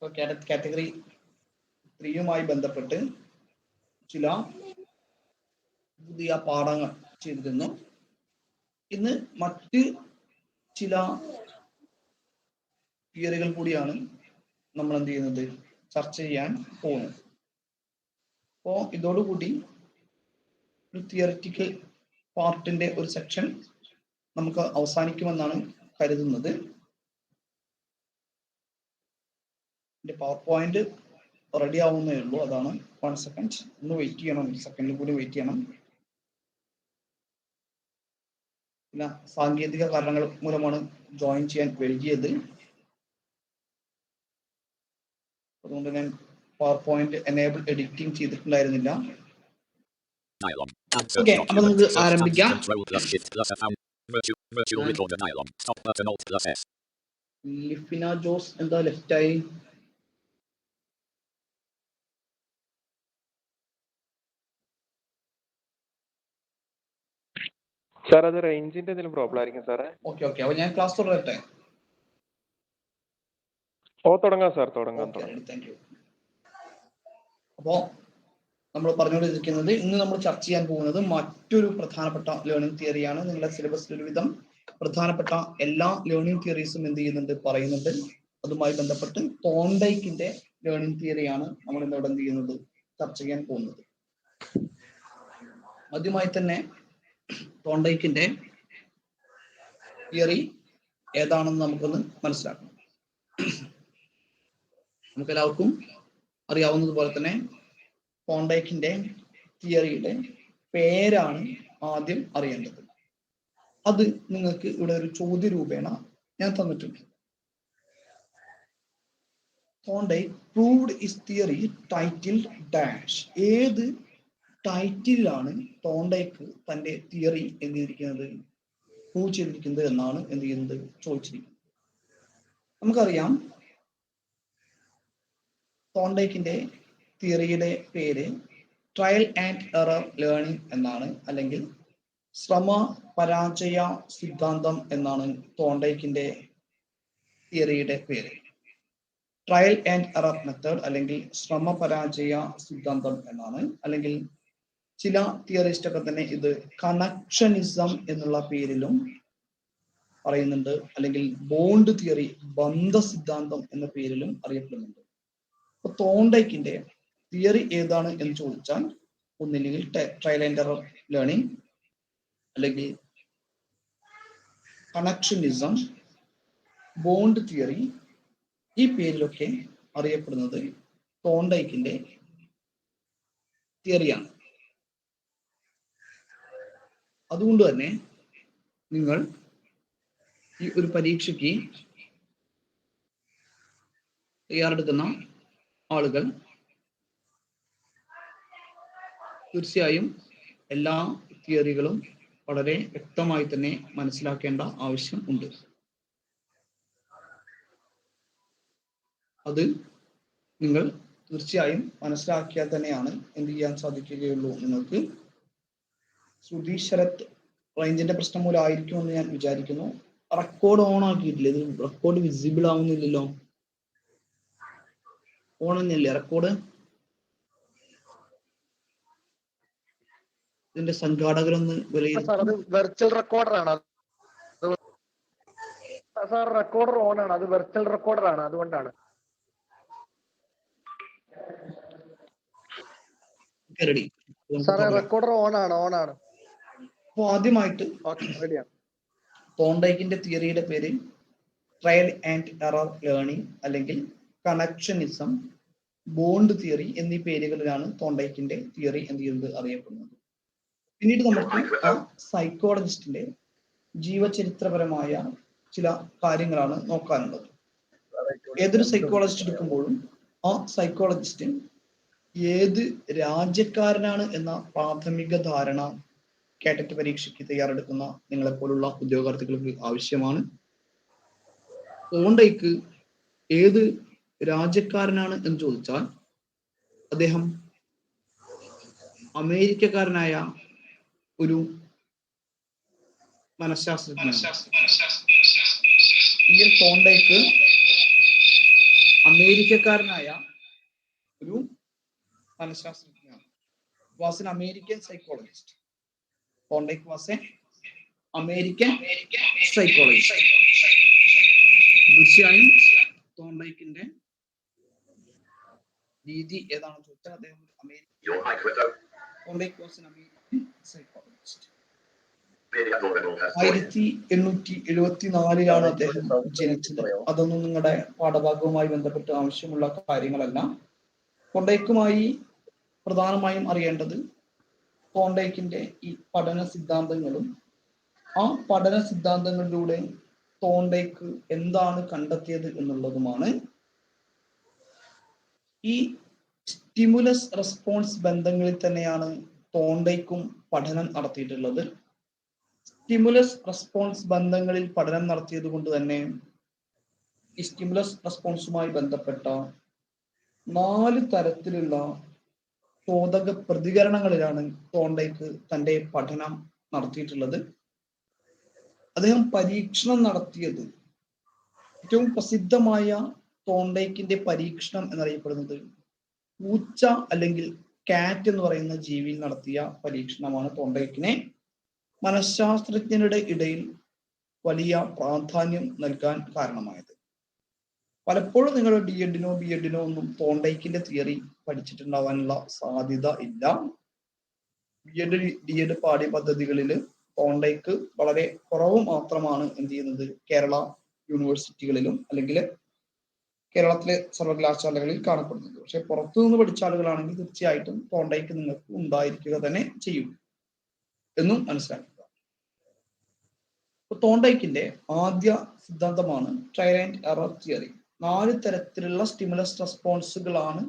Category 3യുമായി ബന്ധപ്പെട്ട് ചില പുതിയ പാഠങ്ങൾ ചെയ്തിരുന്നു. ഇന്ന് മറ്റ് ചില തിയറികൾ കൂടിയാണ് നമ്മൾ എന്ത് ചെയ്യുന്നത്, ചർച്ച ചെയ്യാൻ പോകുന്നത്. അപ്പോൾ ഇതോടുകൂടി ഒരു തിയറിറ്റിക്കൽ പാർട്ടിന്റെ ഒരു സെക്ഷൻ നമുക്ക് അവസാനിക്കുമെന്നാണ് കരുതുന്നത്. പവർ പോയിന്റ് റെഡി ആവുന്നേ ഉള്ളൂ. അതാണ് 1 സെക്കൻഡ്. ഒന്ന് വെയിറ്റ് ചെയ്യണം, 1 സെക്കൻഡിൽ കൂടി വെയിറ്റ് ചെയ്യണം. പിന്നെ സാങ്കേതിക കാരണങ്ങൾ മൂലമാണ് ജോയിൻ ചെയ്യാൻ വൈകിയത്. അതുകൊണ്ട് ഞാൻ പവർ പോയിന്റ് എനേബിൾ എഡിറ്റിംഗ് ചെയ്തിട്ടുണ്ടായിരുന്നില്ല. ഓക്കെ, അപ്പൊ നമുക്ക് ആരംഭിക്കാം. ലിഫിന ജോസ് എന്താ ലെഫ്റ്റായി? സാർ അത് റേഞ്ചിന്റെ എന്തെങ്കിലും പ്രോബ്ലം ആയിരിക്കും സാറേ. ഓക്കെ, അപ്പൊ ഞാൻ ക്ലാസ് തുടരട്ടെ? തുടങ്ങാം സാർ, തുടങ്ങാം. Thank you. അപ്പോൾ നമ്മൾ പറഞ്ഞുകൊണ്ടിരിക്കുന്നത്, ഇന്ന് നമ്മൾ ചർച്ച ചെയ്യാൻ പോകുന്നത് മറ്റൊരു പ്രധാനപ്പെട്ട ലേണിംഗ് തിയറിയാണ്. നിങ്ങളുടെ സിലബസിൽ ഒരുവിധം പ്രധാനപ്പെട്ട എല്ലാ ലേണിംഗ് തിയറീസും എന്ത് ചെയ്യുന്നുണ്ട്, പറയുന്നുണ്ട്. അതുമായി ബന്ധപ്പെട്ട് തോണ്ടൈക്കിന്റെ ലേണിംഗ് തിയറിയാണ് നമ്മൾ ഇന്നിവിടെ എന്ത് ചെയ്യുന്നത്, ചർച്ച ചെയ്യാൻ പോകുന്നത്. ആദ്യമായി തന്നെ തോണ്ടൈക്കിന്റെ തിയറി ഏതാണെന്ന് നമുക്കൊന്ന് മനസ്സിലാക്കണം. നമുക്കെല്ലാവർക്കും അറിയാവുന്നതുപോലെ തന്നെ തോണ്ടൈക്കിന്റെ തിയറിയുടെ പേരാണ് ആദ്യം അറിയേണ്ടത്. അത് നിങ്ങൾക്ക് ഇവിടെ ഒരു ചോദ്യ രൂപേണ ഞാൻ തന്നിട്ടുണ്ട്. തോണ്ടൈക്ക് proved his theory titled dash. ഏത് ടൈറ്റിലാണ് തോണ്ടൈക്ക് തന്റെ തിയറി എന്ത് ചെയ്തിരിക്കുന്നത്, പ്രൂവ് ചെയ്തിരിക്കുന്നത് എന്നാണ് എന്ത് ചെയ്യുന്നത്, ചോദിച്ചിരിക്കുന്നത്. നമുക്കറിയാം തോണ്ടൈക്കിന്റെ തിയറിയുടെ പേര് ട്രയൽ ആൻഡ് എറർ ലേണിംഗ് എന്നാണ്, അല്ലെങ്കിൽ ശ്രമ പരാജയ സിദ്ധാന്തം എന്നാണ് തോണ്ടൈക്കിന്റെ തിയറിയുടെ പേര്. ട്രയൽ ആൻഡ് എറർ മെത്തേഡ് അല്ലെങ്കിൽ ശ്രമ പരാജയ സിദ്ധാന്തം എന്നാണ്. അല്ലെങ്കിൽ ചില തിയറിസ്റ്റ് ഒക്കെ തന്നെ ഇത് കണക്ഷനിസം എന്നുള്ള പേരിലും പറയുന്നുണ്ട്, അല്ലെങ്കിൽ ബോണ്ട് തിയറി, ബന്ധ സിദ്ധാന്തം എന്ന പേരിലും അറിയപ്പെടുന്നുണ്ട്. അപ്പൊ തോണ്ടൈക്കിന്റെ തിയറി ഏതാണ് എന്ന് ചോദിച്ചാൽ ഒന്നില്ലെങ്കിൽ ട്രയൽ ആൻഡ് എറർ ലേണിംഗ്, അല്ലെങ്കിൽ കണക്ഷനിസം, ബോണ്ട് തിയറി, ഈ പേരിലൊക്കെ അറിയപ്പെടുന്നത് തോണ്ടൈക്കിന്റെ തിയറിയാണ്. അതുകൊണ്ട് തന്നെ നിങ്ങൾ ഈ ഒരു പരീക്ഷയ്ക്ക് തയ്യാറെടുക്കുന്ന ആളുകൾ തീർച്ചയായും എല്ലാ തിയറികളും വളരെ വ്യക്തമായി തന്നെ മനസ്സിലാക്കേണ്ട ആവശ്യം ഉണ്ട്. അത് നിങ്ങൾ തീർച്ചയായും മനസ്സിലാക്കിയാൽ തന്നെയാണ് എന്ത് ചെയ്യാൻ സാധിക്കുകയുള്ളൂ. നിങ്ങൾക്ക് ശ്രുതി ശരത് റേഞ്ചിന്റെ പ്രശ്നം മൂലം ആയിരിക്കുമെന്ന് ഞാൻ വിചാരിക്കുന്നു. റെക്കോർഡ് ഓൺ ആക്കിയിട്ടില്ല. ഇത് റെക്കോർഡ് വിസിബിൾ ആവുന്നില്ലല്ലോ. ഓൺ തന്നെയല്ലേ റെക്കോർഡ്? ഇതിന്റെ സംഘാടകരൊന്ന് വിലയിരുത്തും. വെർച്വൽ റെക്കോർഡറാണ് സാർ. റെക്കോർഡർ ഓൺ ആണ്, അത് വെർച്വൽ റെക്കോർഡർ ആണ്, അതുകൊണ്ടാണ്. റെക്കോർഡർ ഓൺ ആണ്. അപ്പോൾ ആദ്യമായിട്ട് തോണ്ടൈക്കിന്റെ തിയറിയുടെ പേര് ട്രയൽ ആൻഡ് എറർ ലേണിംഗ് അല്ലെങ്കിൽ കണക്ഷനിസം, ബോണ്ട് തിയറി എന്നീ പേരുകളിലാണ് തോണ്ടൈക്കിന്റെ തിയറി എന്ത് ചെയ്യുന്നത് അറിയപ്പെടുന്നത്. പിന്നീട് നമുക്ക് ആ സൈക്കോളജിസ്റ്റിന്റെ ജീവചരിത്രപരമായ ചില കാര്യങ്ങളാണ് നോക്കാനുള്ളത്. ഏതൊരു സൈക്കോളജിസ്റ്റ് എടുക്കുമ്പോഴും ആ സൈക്കോളജിസ്റ്റ് ഏത് രാജ്യക്കാരനാണ് എന്ന പ്രാഥമിക ധാരണ കേറ്ററ്റ് പരീക്ഷയ്ക്ക് തയ്യാറെടുക്കുന്ന നിങ്ങളെപ്പോലുള്ള ഉദ്യോഗാർത്ഥികൾക്ക് ആവശ്യമാണ്. തോണ്ടൈക്ക് ഏത് രാജ്യക്കാരനാണ് എന്ന് ചോദിച്ചാൽ അദ്ദേഹം അമേരിക്കക്കാരനായ ഒരു മനഃശാസ്ത്രജ്ഞനാണ്. ഈ തോണ്ടൈക്ക് അമേരിക്കക്കാരനായ ഒരു മനഃശാസ്ത്രജ്ഞനാണ്. Was an American psychologist. Thorndike was a American psychologist. തീർച്ചയായും തോണ്ടയ്ക്കിന്റെ രീതി ഏതാണെന്ന് ചോദിച്ചാൽ അദ്ദേഹം Thorndike was an American psychologist. 1874 അദ്ദേഹം ജനിച്ചത്. അതൊന്നും നിങ്ങളുടെ പാഠഭാഗവുമായി ബന്ധപ്പെട്ട് ആവശ്യമുള്ള കാര്യങ്ങളല്ല. തോണ്ടയ്ക്കുമായി പ്രധാനമായും അറിയേണ്ടത് തോണ്ടയ്ക്കിന്റെ ഈ പഠന സിദ്ധാന്തങ്ങളും ആ പഠന സിദ്ധാന്തങ്ങളിലൂടെ തോണ്ടയ്ക്ക് എന്താണ് കണ്ടെത്തിയത് എന്നുള്ളതുമാണ്. ഈ സ്റ്റിമുലസ് റെസ്പോൺസ് ബന്ധങ്ങളിൽ തന്നെയാണ് തോണ്ടയ്ക്കും പഠനം നടത്തിയിട്ടുള്ളത്. സ്റ്റിമുലസ് റെസ്പോൺസ് ബന്ധങ്ങളിൽ പഠനം നടത്തിയത് കൊണ്ട് തന്നെ ഈ സ്റ്റിമുലസ് റെസ്പോൺസുമായി ബന്ധപ്പെട്ട 4 തരത്തിലുള്ള ചോദക പ്രതികരണങ്ങളിലാണ് തോണ്ടയ്ക്ക് തന്റെ പഠനം നടത്തിയിട്ടുള്ളത്. അദ്ദേഹം പരീക്ഷണം നടത്തിയത്, ഏറ്റവും പ്രസിദ്ധമായ തോണ്ടയ്ക്കിന്റെ പരീക്ഷണം എന്നറിയപ്പെടുന്നത് പൂച്ച അല്ലെങ്കിൽ കാറ്റ് എന്ന് പറയുന്ന ജീവിയിൽ നടത്തിയ പരീക്ഷണമാണ് തോണ്ടയ്ക്കിനെ മനഃശാസ്ത്രജ്ഞരുടെ ഇടയിൽ വലിയ പ്രാധാന്യം നൽകാൻ കാരണമായത്. പലപ്പോഴും നിങ്ങൾ DEDനോ BEDനോ ഒന്നും തോണ്ടയ്ക്കിന്റെ തിയറി പഠിച്ചിട്ടുണ്ടാവാനുള്ള സാധ്യത ഇല്ല. DED പാഠ്യ പദ്ധതികളിൽ തോണ്ടയ്ക്ക് വളരെ കുറവ് മാത്രമാണ് എന്ത് ചെയ്യുന്നത് കേരള യൂണിവേഴ്സിറ്റികളിലും അല്ലെങ്കിൽ കേരളത്തിലെ സർവകലാശാലകളിൽ കാണപ്പെടുന്നത്. പക്ഷെ പുറത്തു നിന്ന് പഠിച്ച ആളുകളാണെങ്കിൽ തീർച്ചയായിട്ടും തോണ്ടയ്ക്ക് നിങ്ങൾക്ക് ഉണ്ടായിരിക്കുക തന്നെ ചെയ്യും എന്നും മനസ്സിലാക്കുക. തോണ്ടയ്ക്കിന്റെ ആദ്യ സിദ്ധാന്തമാണ് ട്രയൽ ആൻഡ് എറർ തിയറി. 4 തരത്തിലുള്ള സ്റ്റിമുലസ് റെസ്പോൺസുകളാണ്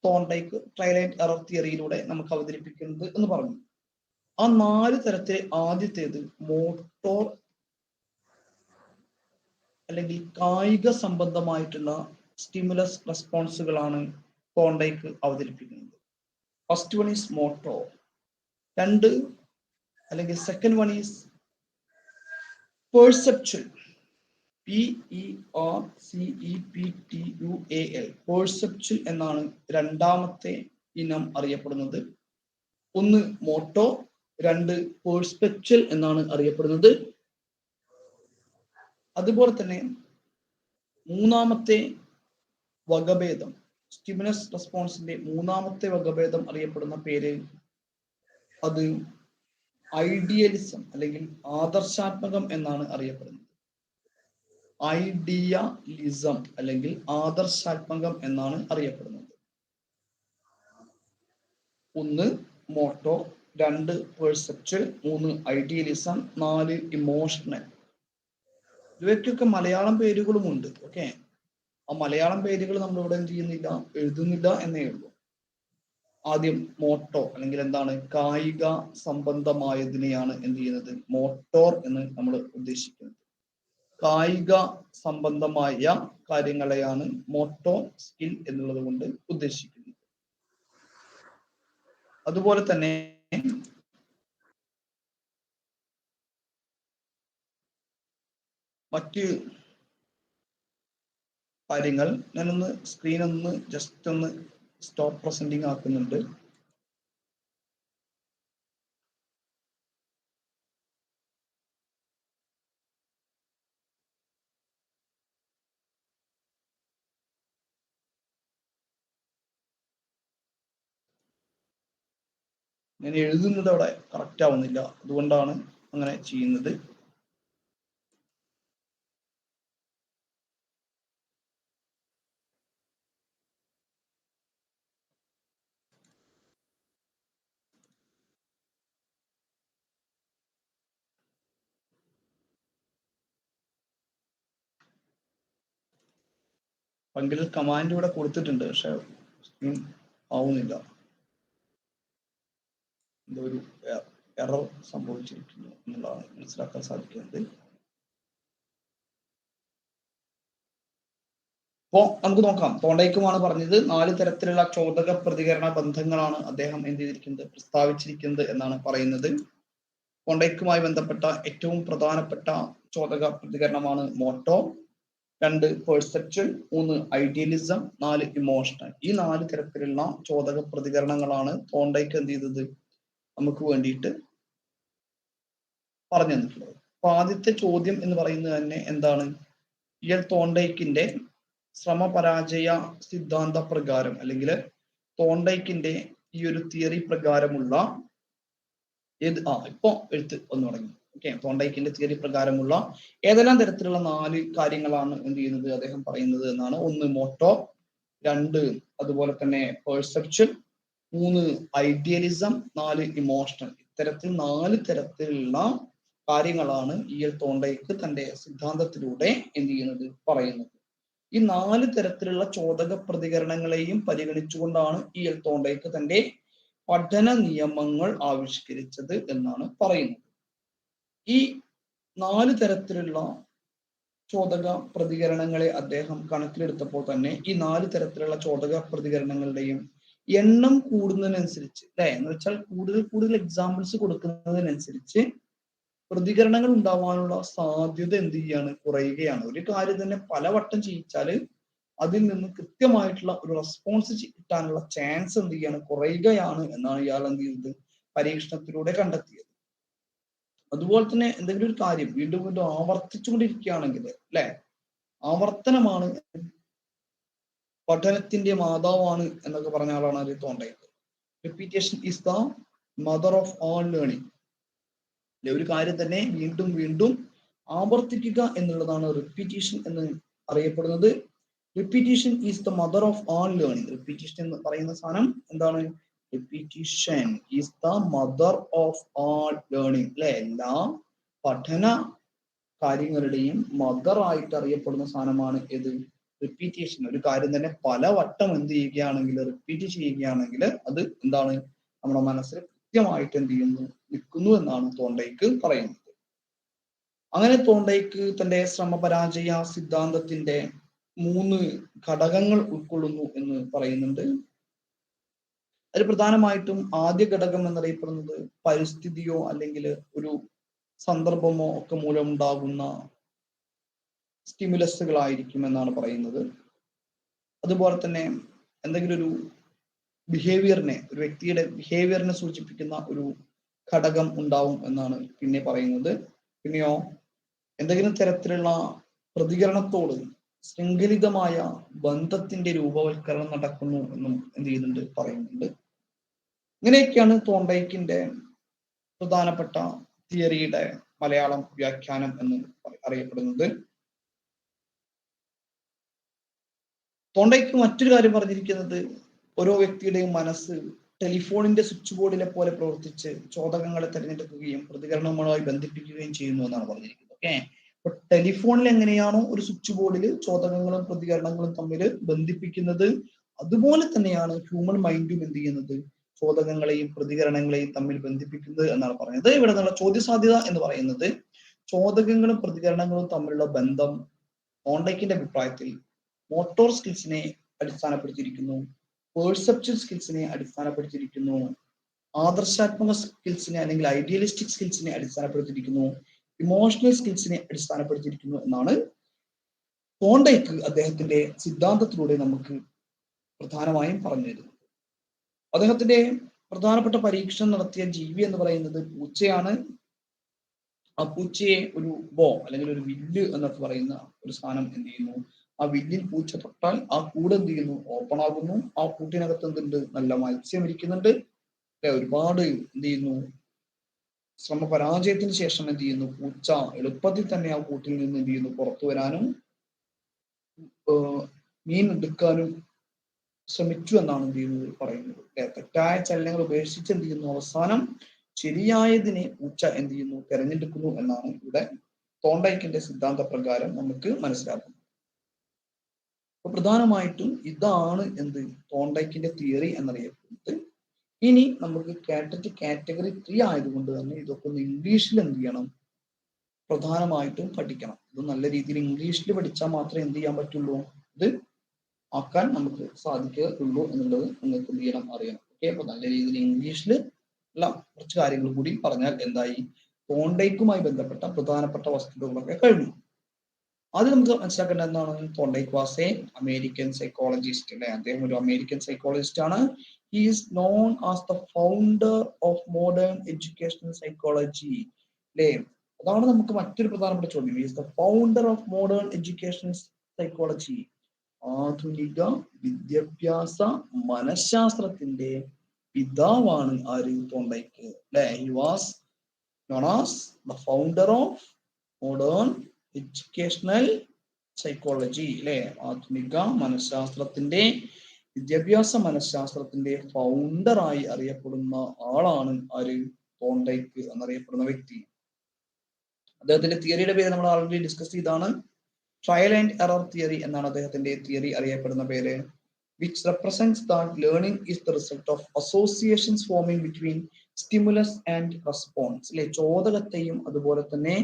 തോണ്ടയ്ക്ക് ട്രയൽ ആൻഡ് എറർ തിയറിയിലൂടെ നമുക്ക് അവതരിപ്പിക്കുന്നത് എന്ന് പറഞ്ഞു. ആ 4 തരത്തിലെ ആദ്യത്തേത് മോട്ടോർ അല്ലെങ്കിൽ കായിക സംബന്ധമായിട്ടുള്ള സ്റ്റിമുലസ് റെസ്പോൺസുകളാണ് തോണ്ടയ്ക്ക് അവതരിപ്പിക്കുന്നത്. First one is motor. Second one is perceptual. PERCEPTUAL. Perceptual എന്നാണ് രണ്ടാമത്തെ ഇനം അറിയപ്പെടുന്നത്. 1 മോട്ടോ, 2 പെർസ്പെക്ച്വൽ എന്നാണ് അറിയപ്പെടുന്നത്. അതുപോലെ തന്നെ മൂന്നാമത്തെ വകഭേദം, സ്റ്റിമുലസ് റെസ്പോൺസിന്റെ മൂന്നാമത്തെ വകഭേദം അറിയപ്പെടുന്ന പേര് അത് ഐഡിയലിസം അല്ലെങ്കിൽ ആദർശാത്മകം എന്നാണ് അറിയപ്പെടുന്നത്. ഐഡിയലിസം അല്ലെങ്കിൽ ആദർശാത്മകം എന്നാണ് അറിയപ്പെടുന്നത്. 1 മോട്ടോ, 2 പെർസെപ്ച്വൽ, 3 ഐഡിയലിസം, 4 ഇമോഷണൽ. ഇവയ്ക്കൊക്കെ മലയാളം പേരുകളും ഉണ്ട്. ഓക്കെ, ആ മലയാളം പേരുകൾ നമ്മൾ ഇവിടെ എന്ത് ചെയ്യുന്നില്ല, എഴുതുന്നില്ല എന്നേ ഉള്ളൂ. ആദ്യം മോട്ടോ അല്ലെങ്കിൽ എന്താണ് കായിക സംബന്ധമായതിനെയാണ് എന്ത് ചെയ്യുന്നത് മോട്ടോർ എന്ന് നമ്മൾ ഉദ്ദേശിക്കുന്നത്. കായിക സംബന്ധമായ കാര്യങ്ങളെയാണ് മോട്ടോ സ്കിൽ എന്നുള്ളത് കൊണ്ട് ഉദ്ദേശിക്കുന്നത്. അതുപോലെ തന്നെ മറ്റ് കാര്യങ്ങൾ ഞാനൊന്ന് സ്ക്രീൻ ഒന്ന് ജസ്റ്റ് ഒന്ന് സ്റ്റോപ്പ് പ്രസന്റിങ് ആക്കുന്നുണ്ട്. ഞാൻ എഴുതുന്നത് അവിടെ കറക്റ്റ് ആവുന്നില്ല, അതുകൊണ്ടാണ് അങ്ങനെ ചെയ്യുന്നത്. പങ്കില് കമാൻഡ് ഇവിടെ കൊടുത്തിട്ടുണ്ട്, പക്ഷെ സ്ക്രീൻ ആവുന്നില്ല. എന്തോ ഒരു എറർ സംഭവിച്ചിരിക്കുന്നു എന്നുള്ളതാണ് മനസ്സിലാക്കാൻ സാധിക്കുന്നത്. അപ്പോ നമുക്ക് നോക്കാം. തോണ്ടയ്ക്കുമാണ് പറഞ്ഞത് 4 തരത്തിലുള്ള ചോദക പ്രതികരണ ബന്ധങ്ങളാണ് അദ്ദേഹം എന്ത് ചെയ്തിരിക്കുന്നത്, പ്രസ്താവിച്ചിരിക്കുന്നത് എന്നാണ് പറയുന്നത്. തോണ്ടയ്ക്കുമായി ബന്ധപ്പെട്ട ഏറ്റവും പ്രധാനപ്പെട്ട ചോദക പ്രതികരണമാണ് മോട്ടോ. 2 perceptual, 3 idealism, 4 emotional. ഈ 4 തരത്തിലുള്ള ചോദക പ്രതികരണങ്ങളാണ് തോണ്ടയ്ക്ക് എന്ത് ചെയ്തത് നമുക്ക് വേണ്ടിയിട്ട് പറഞ്ഞു തന്നിട്ടുള്ളത്. അപ്പൊ ആദ്യത്തെ ചോദ്യം എന്ന് പറയുന്നത് തന്നെ എന്താണ്? ഇയൽ തോണ്ടയ്ക്കിന്റെ ശ്രമപരാജയ സിദ്ധാന്ത പ്രകാരം അല്ലെങ്കിൽ തോണ്ടയ്ക്കിന്റെ ഈ ഒരു തിയറി പ്രകാരമുള്ള ഇപ്പൊ എഴുത്ത് വന്നു തുടങ്ങി. ഓക്കെ, തോണ്ടയ്ക്കിന്റെ തിയറി പ്രകാരമുള്ള ഏതെല്ലാം തരത്തിലുള്ള 4 കാര്യങ്ങളാണ് എന്ത് ചെയ്യുന്നത് അദ്ദേഹം പറയുന്നത് എന്നാണ്. 1 മോട്ടോ, 2 അതുപോലെ തന്നെ പെർസെപ്ഷൻ, 3 ഐഡിയലിസം, 4 ഇമോഷണൽ. ഇത്തരത്തിൽ 4 തരത്തിലുള്ള കാര്യങ്ങളാണ് ഇയൽ തോണ്ടയ്ക്ക് തന്റെ സിദ്ധാന്തത്തിലൂടെ എന്ത് ചെയ്യുന്നത് പറയുന്നത്. ഈ 4 തരത്തിലുള്ള ചോദക പ്രതികരണങ്ങളെയും പരിഗണിച്ചുകൊണ്ടാണ് ഇയൽ തോണ്ടയ്ക്ക് തന്റെ പഠന നിയമങ്ങൾ ആവിഷ്കരിച്ചത് എന്നാണ് പറയുന്നത്. ഈ 4 തരത്തിലുള്ള ചോദക പ്രതികരണങ്ങളെ അദ്ദേഹം കണക്കിലെടുത്തപ്പോൾ തന്നെ ഈ 4 തരത്തിലുള്ള ചോദക പ്രതികരണങ്ങളുടെയും എണ്ണം കൂടുന്നതിനനുസരിച്ച് അല്ലെ, എന്ന് വെച്ചാൽ കൂടുതൽ എക്സാമ്പിൾസ് കൊടുക്കുന്നതിനനുസരിച്ച് പ്രതികരണങ്ങൾ ഉണ്ടാവാനുള്ള സാധ്യത എന്ത് ചെയ്യാണ്? കുറയുകയാണ്. ഒരു കാര്യം തന്നെ പലവട്ടം ചെയ്യിച്ചാല് അതിൽ നിന്ന് കൃത്യമായിട്ടുള്ള ഒരു റെസ്പോൺസ് കിട്ടാനുള്ള ചാൻസ് എന്ത് ചെയ്യാണ്? കുറയുകയാണ് എന്നാണ് ഇയാൾ എന്ത് ചെയ്യുന്നത് പരീക്ഷണത്തിലൂടെ കണ്ടെത്തിയത്. അതുപോലെ തന്നെ എന്തെങ്കിലും ഒരു കാര്യം വീണ്ടും വീണ്ടും ആവർത്തിച്ചുകൊണ്ടിരിക്കുകയാണെങ്കിൽ അല്ലെ, ആവർത്തനമാണ് പഠനത്തിന്റെ മാതാവാണ് എന്നൊക്കെ പറഞ്ഞ ആളാണ് അത് തോണ്ടയ്ക്ക്. Repetition is the mother of all learning. ഒരു കാര്യം തന്നെ വീണ്ടും വീണ്ടും ആവർത്തിക്കുക എന്നുള്ളതാണ് റിപ്പീറ്റേഷൻ എന്ന് അറിയപ്പെടുന്നത്. Repetition is the mother of all learning. Repetition എന്ന് പറയുന്ന സാധനം എന്താണ്? Repetition is the mother of all learning അല്ലെ, എല്ലാ പഠന കാര്യങ്ങളുടെയും മദർ ആയിട്ട് അറിയപ്പെടുന്ന സാധനമാണ് ഏത്? റിപ്പീറ്റേഷൻ. ഒരു കാര്യം തന്നെ പലവട്ടം എന്ത് ചെയ്യുകയാണെങ്കിൽ, റിപ്പീറ്റ് ചെയ്യുകയാണെങ്കിൽ അത് എന്താണ്? നമ്മുടെ മനസ്സിൽ കൃത്യമായിട്ട് എന്ത് ചെയ്യുന്നു? നിൽക്കുന്നു എന്നാണ് തോണ്ടയ്ക്ക് പറയുന്നത്. അങ്ങനെ തോണ്ടയ്ക്ക് തന്റെ ശ്രമപരാജയ സിദ്ധാന്തത്തിന്റെ 3 ഘടകങ്ങൾ ഉൾക്കൊള്ളുന്നു എന്ന് പറയുന്നുണ്ട്. അതിൽ പ്രധാനമായിട്ടും ആദ്യ ഘടകം എന്നറിയപ്പെടുന്നത് പരിസ്ഥിതിയോ അല്ലെങ്കിൽ ഒരു സന്ദർഭമോ ഒക്കെ മൂലം ഉണ്ടാകുന്ന സ്റ്റിമുലസുകളായിരിക്കും എന്നാണ് പറയുന്നത്. അതുപോലെ തന്നെ എന്തെങ്കിലും ഒരു ബിഹേവിയറിനെ, ഒരു വ്യക്തിയുടെ ബിഹേവിയറിനെ സൂചിപ്പിക്കുന്ന ഒരു ഘടകം ഉണ്ടാവും എന്നാണ് പിന്നെ പറയുന്നത്. പിന്നെയോ എന്തെങ്കിലും തരത്തിലുള്ള പ്രതികരണത്തോട് ശൃംഖലിതമായ ബന്ധത്തിന്റെ രൂപവൽക്കരണം നടക്കുന്നു എന്നും എന്ത് ചെയ്യുന്നുണ്ട് പറയുന്നുണ്ട്. ഇങ്ങനെയൊക്കെയാണ് തോണ്ടയ്ക്കിന്റെ പ്രധാനപ്പെട്ട തിയറിയുടെ മലയാളം വ്യാഖ്യാനം എന്ന് അറിയപ്പെടുന്നത്. തോണ്ടയ്ക്ക് മറ്റൊരു കാര്യം പറഞ്ഞിരിക്കുന്നത് ഓരോ വ്യക്തിയുടെയും മനസ്സ് ടെലിഫോണിന്റെ സ്വിച്ച് ബോർഡിലെ പോലെ പ്രവർത്തിച്ച് ചോദകങ്ങളെ തിരഞ്ഞെടുക്കുകയും പ്രതികരണങ്ങളുമായി ബന്ധിപ്പിക്കുകയും ചെയ്യുന്നു എന്നാണ് പറഞ്ഞിരിക്കുന്നത്. ഓക്കെ, അപ്പൊ ടെലിഫോണിൽ എങ്ങനെയാണോ ഒരു സ്വിച്ച് ബോർഡിൽ ചോദകങ്ങളും പ്രതികരണങ്ങളും തമ്മിൽ ബന്ധിപ്പിക്കുന്നത്, അതുപോലെ തന്നെയാണ് ഹ്യൂമൻ മൈൻഡും എന്ത് ചെയ്യുന്നത് ചോദകങ്ങളെയും പ്രതികരണങ്ങളെയും തമ്മിൽ ബന്ധിപ്പിക്കുന്നത് എന്നാണ് പറയുന്നത്. ഇവിടെ നിന്നുള്ള ചോദ്യസാധ്യത എന്ന് പറയുന്നത് ചോദകങ്ങളും പ്രതികരണങ്ങളും തമ്മിലുള്ള ബന്ധം തോണ്ടയ്ക്കിന്റെ അഭിപ്രായത്തിൽ മോട്ടോർ സ്കിൽസിനെ അടിസ്ഥാനപ്പെടുത്തിയിരിക്കുന്നു, പെർസെപ്ച്വൽ സ്കിൽസിനെ അടിസ്ഥാനപ്പെടുത്തിയിരിക്കുന്നു, ആദർശാത്മക സ്കിൽസിനെ അല്ലെങ്കിൽ ഐഡിയലിസ്റ്റിക് സ്കിൽസിനെ അടിസ്ഥാനപ്പെടുത്തിയിരിക്കുന്നു, ഇമോഷണൽ സ്കിൽസിനെ അടിസ്ഥാനപ്പെടുത്തിയിരിക്കുന്നു എന്നാണ് തോണ്ടയ്ക്ക് അദ്ദേഹത്തിന്റെ സിദ്ധാന്തത്തിലൂടെ നമുക്ക് പ്രധാനമായും പറഞ്ഞു തരുന്നത്. അദ്ദേഹത്തിന്റെ പ്രധാനപ്പെട്ട പരീക്ഷണം നടത്തിയ ജീവി എന്ന് പറയുന്നത് പൂച്ചയാണ്. ആ പൂച്ചയെ ഒരു ബോ അല്ലെങ്കിൽ ഒരു വില്ല് എന്നൊക്കെ പറയുന്ന ഒരു സാധനം എന്ത് ചെയ്യുന്നു, ആ വില്ലിൽ പൂച്ച തൊട്ടാൽ ആ കൂട് എന്ത് ചെയ്യുന്നു? ഓപ്പൺ ആകുന്നു. ആ കൂട്ടിനകത്ത് എന്തുണ്ട്? നല്ല മത്സ്യം ഇരിക്കുന്നുണ്ട്. ഒരുപാട് എന്ത് ചെയ്യുന്നു? ശ്രമപരാജയത്തിന് ശേഷം എന്ത് ചെയ്യുന്നു? പൂച്ച എളുപ്പത്തിൽ തന്നെ ആ കൂട്ടിൽ നിന്ന് എന്ത് ചെയ്യുന്നു? പുറത്തു വരാനും മീൻ എടുക്കാനും ശ്രമിച്ചു എന്നാണ് എന്ത് ചെയ്യുന്നത് പറയുന്നത്. തെറ്റായ ചലനങ്ങൾ ഉപേക്ഷിച്ച് എന്ത് ചെയ്യുന്നു? അവസാനം ശരിയായതിനെ പൂച്ച എന്ത് ചെയ്യുന്നു? തെരഞ്ഞെടുക്കുന്നു എന്നാണ് ഇവിടെ തോണ്ടയ്ക്കിന്റെ സിദ്ധാന്ത പ്രകാരം നമുക്ക് മനസ്സിലാക്കുന്നത്. അപ്പൊ പ്രധാനമായിട്ടും ഇതാണ് എന്ത് തോണ്ടയ്ക്കിന്റെ തിയറി എന്നറിയപ്പെടുന്നത്. ഇനി നമുക്ക് KTET കാറ്റഗറി 3 ആയതുകൊണ്ട് തന്നെ ഇതൊക്കെ ഒന്ന് ഇംഗ്ലീഷിൽ എന്ത് ചെയ്യണം? പ്രധാനമായിട്ടും പഠിക്കണം. ഇത് നല്ല രീതിയിൽ ഇംഗ്ലീഷിൽ പഠിച്ചാൽ മാത്രമേ എന്ത് ചെയ്യാൻ പറ്റുള്ളൂ? ഇത് ആക്കാൻ നമുക്ക് സാധിക്കുകയുള്ളൂ എന്നുള്ളത് നിങ്ങൾക്ക് എന്ത് ചെയ്യണം? അറിയണം. ഓക്കെ, അപ്പൊ നല്ല രീതിയിൽ ഇംഗ്ലീഷിൽ ഉള്ള കുറച്ച് കാര്യങ്ങൾ കൂടി പറഞ്ഞാൽ എന്തായി? തോണ്ടയ്ക്കുമായി ബന്ധപ്പെട്ട പ്രധാനപ്പെട്ട വസ്തുതകളൊക്കെ കഴിഞ്ഞു. ആദ്യം നമുക്ക് മനസ്സിലാക്കേണ്ട എന്താണ്? തോണ്ടൈക്ക് വാസ് എ അമേരിക്കൻ സൈക്കോളജിസ്റ്റ് അല്ലെ. അദ്ദേഹം ഒരു അമേരിക്കൻ സൈക്കോളജിസ്റ്റ് ആണ്. He is known as the founder of modern educational psychology അല്ലെ. അതാണ് നമുക്ക് മറ്റൊരു പ്രധാനപ്പെട്ട ചോദ്യം. He is the founder of modern educational psychology. ആധുനിക വിദ്യാഭ്യാസ മനഃശാസ്ത്രത്തിന്റെ പിതാവാണ് ആര്? തോണ്ടൈക്ക് അല്ലെ. He was known as the founder of modern educational psychology അല്ലെ. ആധുനിക മനഃശാസ്ത്രത്തിന്റെ വിദ്യാഭ്യാസ മനഃശാസ്ത്രത്തിന്റെ ഫൗണ്ടറായി അറിയപ്പെടുന്ന ആളാണ് ആര്? തോണ്ടൈക്ക് എന്നറിയപ്പെടുന്ന വ്യക്തി. അദ്ദേഹത്തിന്റെ തിയറിയുടെ പേര് നമ്മൾ ആൾറെഡി ഡിസ്കസ് ചെയ്താണ്. ട്രയൽ ആൻഡ് എറർ തിയറി എന്നാണ് അദ്ദേഹത്തിന്റെ തിയറി അറിയപ്പെടുന്ന പേര്. which represents that learning is the result of associations forming between stimulus and response അല്ലെ. ചോദകത്തെയും അതുപോലെ തന്നെ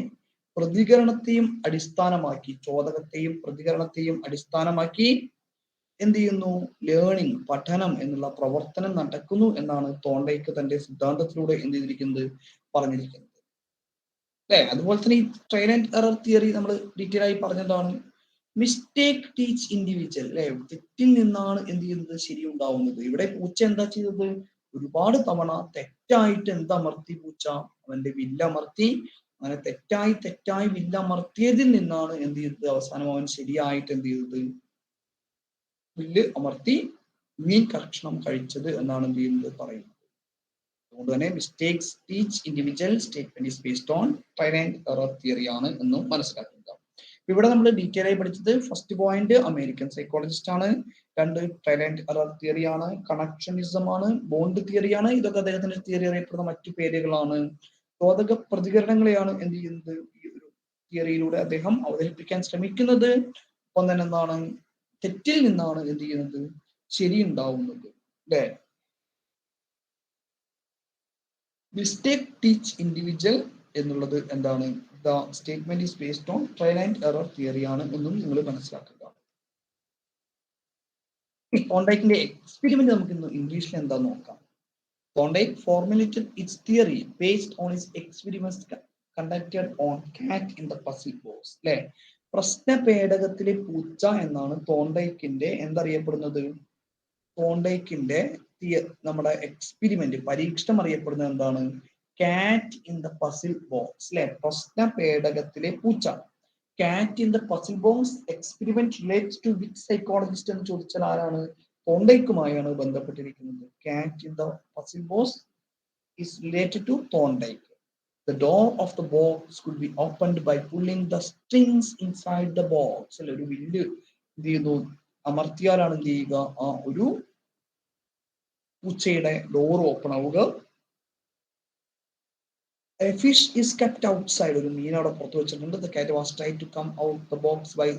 പ്രതികരണത്തെയും അടിസ്ഥാനമാക്കി എന്ത് ചെയ്യുന്നു? ലേണിംഗ്, പഠനം എന്നുള്ള പ്രവർത്തനം നടക്കുന്നു എന്നാണ് തോണ്ടൈക്ക് തന്റെ സിദ്ധാന്തത്തിലൂടെ എന്ത് ചെയ്തിരിക്കുന്നത്? പറഞ്ഞിരിക്കുന്നത് അല്ലെ. അതുപോലെ തന്നെ ഈ ട്രയൽ ആൻഡ് എറർ തിയറി നമ്മൾ ഡീറ്റെയിൽ ആയി പറഞ്ഞതാണ്. മിസ്റ്റേക്ക് ടീച്ച് ഇൻഡിവിജ്വൽ അല്ലെ. തെറ്റിൽ നിന്നാണ് എന്ത് ചെയ്യുന്നത്? ശരി ഉണ്ടാവുന്നത്. ഇവിടെ പൂച്ച എന്താ ചെയ്തത്? ഒരുപാട് തവണ തെറ്റായിട്ട് എന്തമർത്തി പൂച്ച? അവന്റെ വില്ലമർത്തി. അങ്ങനെ തെറ്റായി വില്ലമർത്തിയതിൽ നിന്നാണ് എന്ത് ചെയ്തത്? അവസാനം അവൻ ശരിയായിട്ട് എന്ത് ചെയ്തത്? വില്ല് അമർത്തി മീൻ കഷ്ണം കഴിച്ചത് എന്നാണ് എന്ത് ചെയ്യുന്നത്? പറയുന്നത്. അതുകൊണ്ട് തന്നെ mistakes teach individual statement is based on trial and error theory ആണ് എന്നും മനസ്സിലാക്കുക. ഇവിടെ നമ്മൾ ഡീറ്റെയിൽ ആയി പഠിച്ചത് ഫസ്റ്റ് പോയിന്റ് അമേരിക്കൻ സൈക്കോളജിസ്റ്റ് ആണ്, 2 ട്രയൽ ആൻഡ് എറർ തിയറി ആണ്, കണക്ഷനിസം ആണ്, ബോണ്ട് തിയറി ആണ്. ഇതൊക്കെ അദ്ദേഹത്തിന്റെ തിയറി അറിയപ്പെടുന്ന മറ്റു പേരുകളാണ്. ചോദക പ്രതികരണങ്ങളെയാണ് എന്ത് ചെയ്യുന്നത്? ഈ ഒരു തിയറിയിലൂടെ അദ്ദേഹം അവതരിപ്പിക്കാൻ ശ്രമിക്കുന്നത്. ഒപ്പം തന്നെ എന്താണ്? തെറ്റിൽ നിന്നാണ് എന്ത് ചെയ്യുന്നത്? ശരി ഉണ്ടാവുന്നത് അല്ലെ. മിസ്റ്റേക്ക് ടീച്ച് ഇൻഡിവിജ്വൽ എന്നുള്ളത് എന്താണ്? The statement is based on trial and error theory ആണ് എന്നും നിങ്ങൾ മനസ്സിലാക്കുക. തോണ്ടൈക്കിന്റെ എക്സ്പെരിമെന്റ് നമുക്ക് ഇന്ന് ഇംഗ്ലീഷിൽ എന്താ നോക്കാം. തോണ്ടൈക്ക് formulated its theory based on its experiments conducted on cat in the puzzle box അല്ലെ. പ്രശ്നപേടകത്തിലെ പൂച്ച എന്നാണ് തോണ്ടൈക്കിന്റെ എന്തറിയപ്പെടുന്നത്? തോണ്ടൈക്കിന്റെ നമ്മുടെ എക്സ്പെരിമെന്റ് പരീക്ഷണം അറിയപ്പെടുന്നത് എന്താണ്? കാറ്റ് ഇൻ ദ പസിൽ ബോക്സ് അല്ലെ. പ്രശ്നപേടകത്തിലെ പൂച്ച. Cat in the puzzle box experiment relates to which psychologist എന്ന് ചോദിച്ചാൽ ആരാണ്? തോണ്ടൈക്കുമായാണ് ബന്ധപ്പെട്ടിരിക്കുന്നത്. Cat in the puzzle box is related to Thorndike. The door of the box could be opened by pulling the strings inside the box. അല്ലെ. ഒരു വില്ല് എന്ത് ചെയ്യുന്നു? അമർത്തിയാലാണ് എന്ത് ചെയ്യുക? ആ ഒരു പൂച്ചയുടെ ഡോർ ഓപ്പൺ ആവുക. A fish is kept outside. ഒരു മീൻ അവിടെ പുറത്ത് വെച്ചിട്ടുണ്ട്. The cat was tried to come out the box by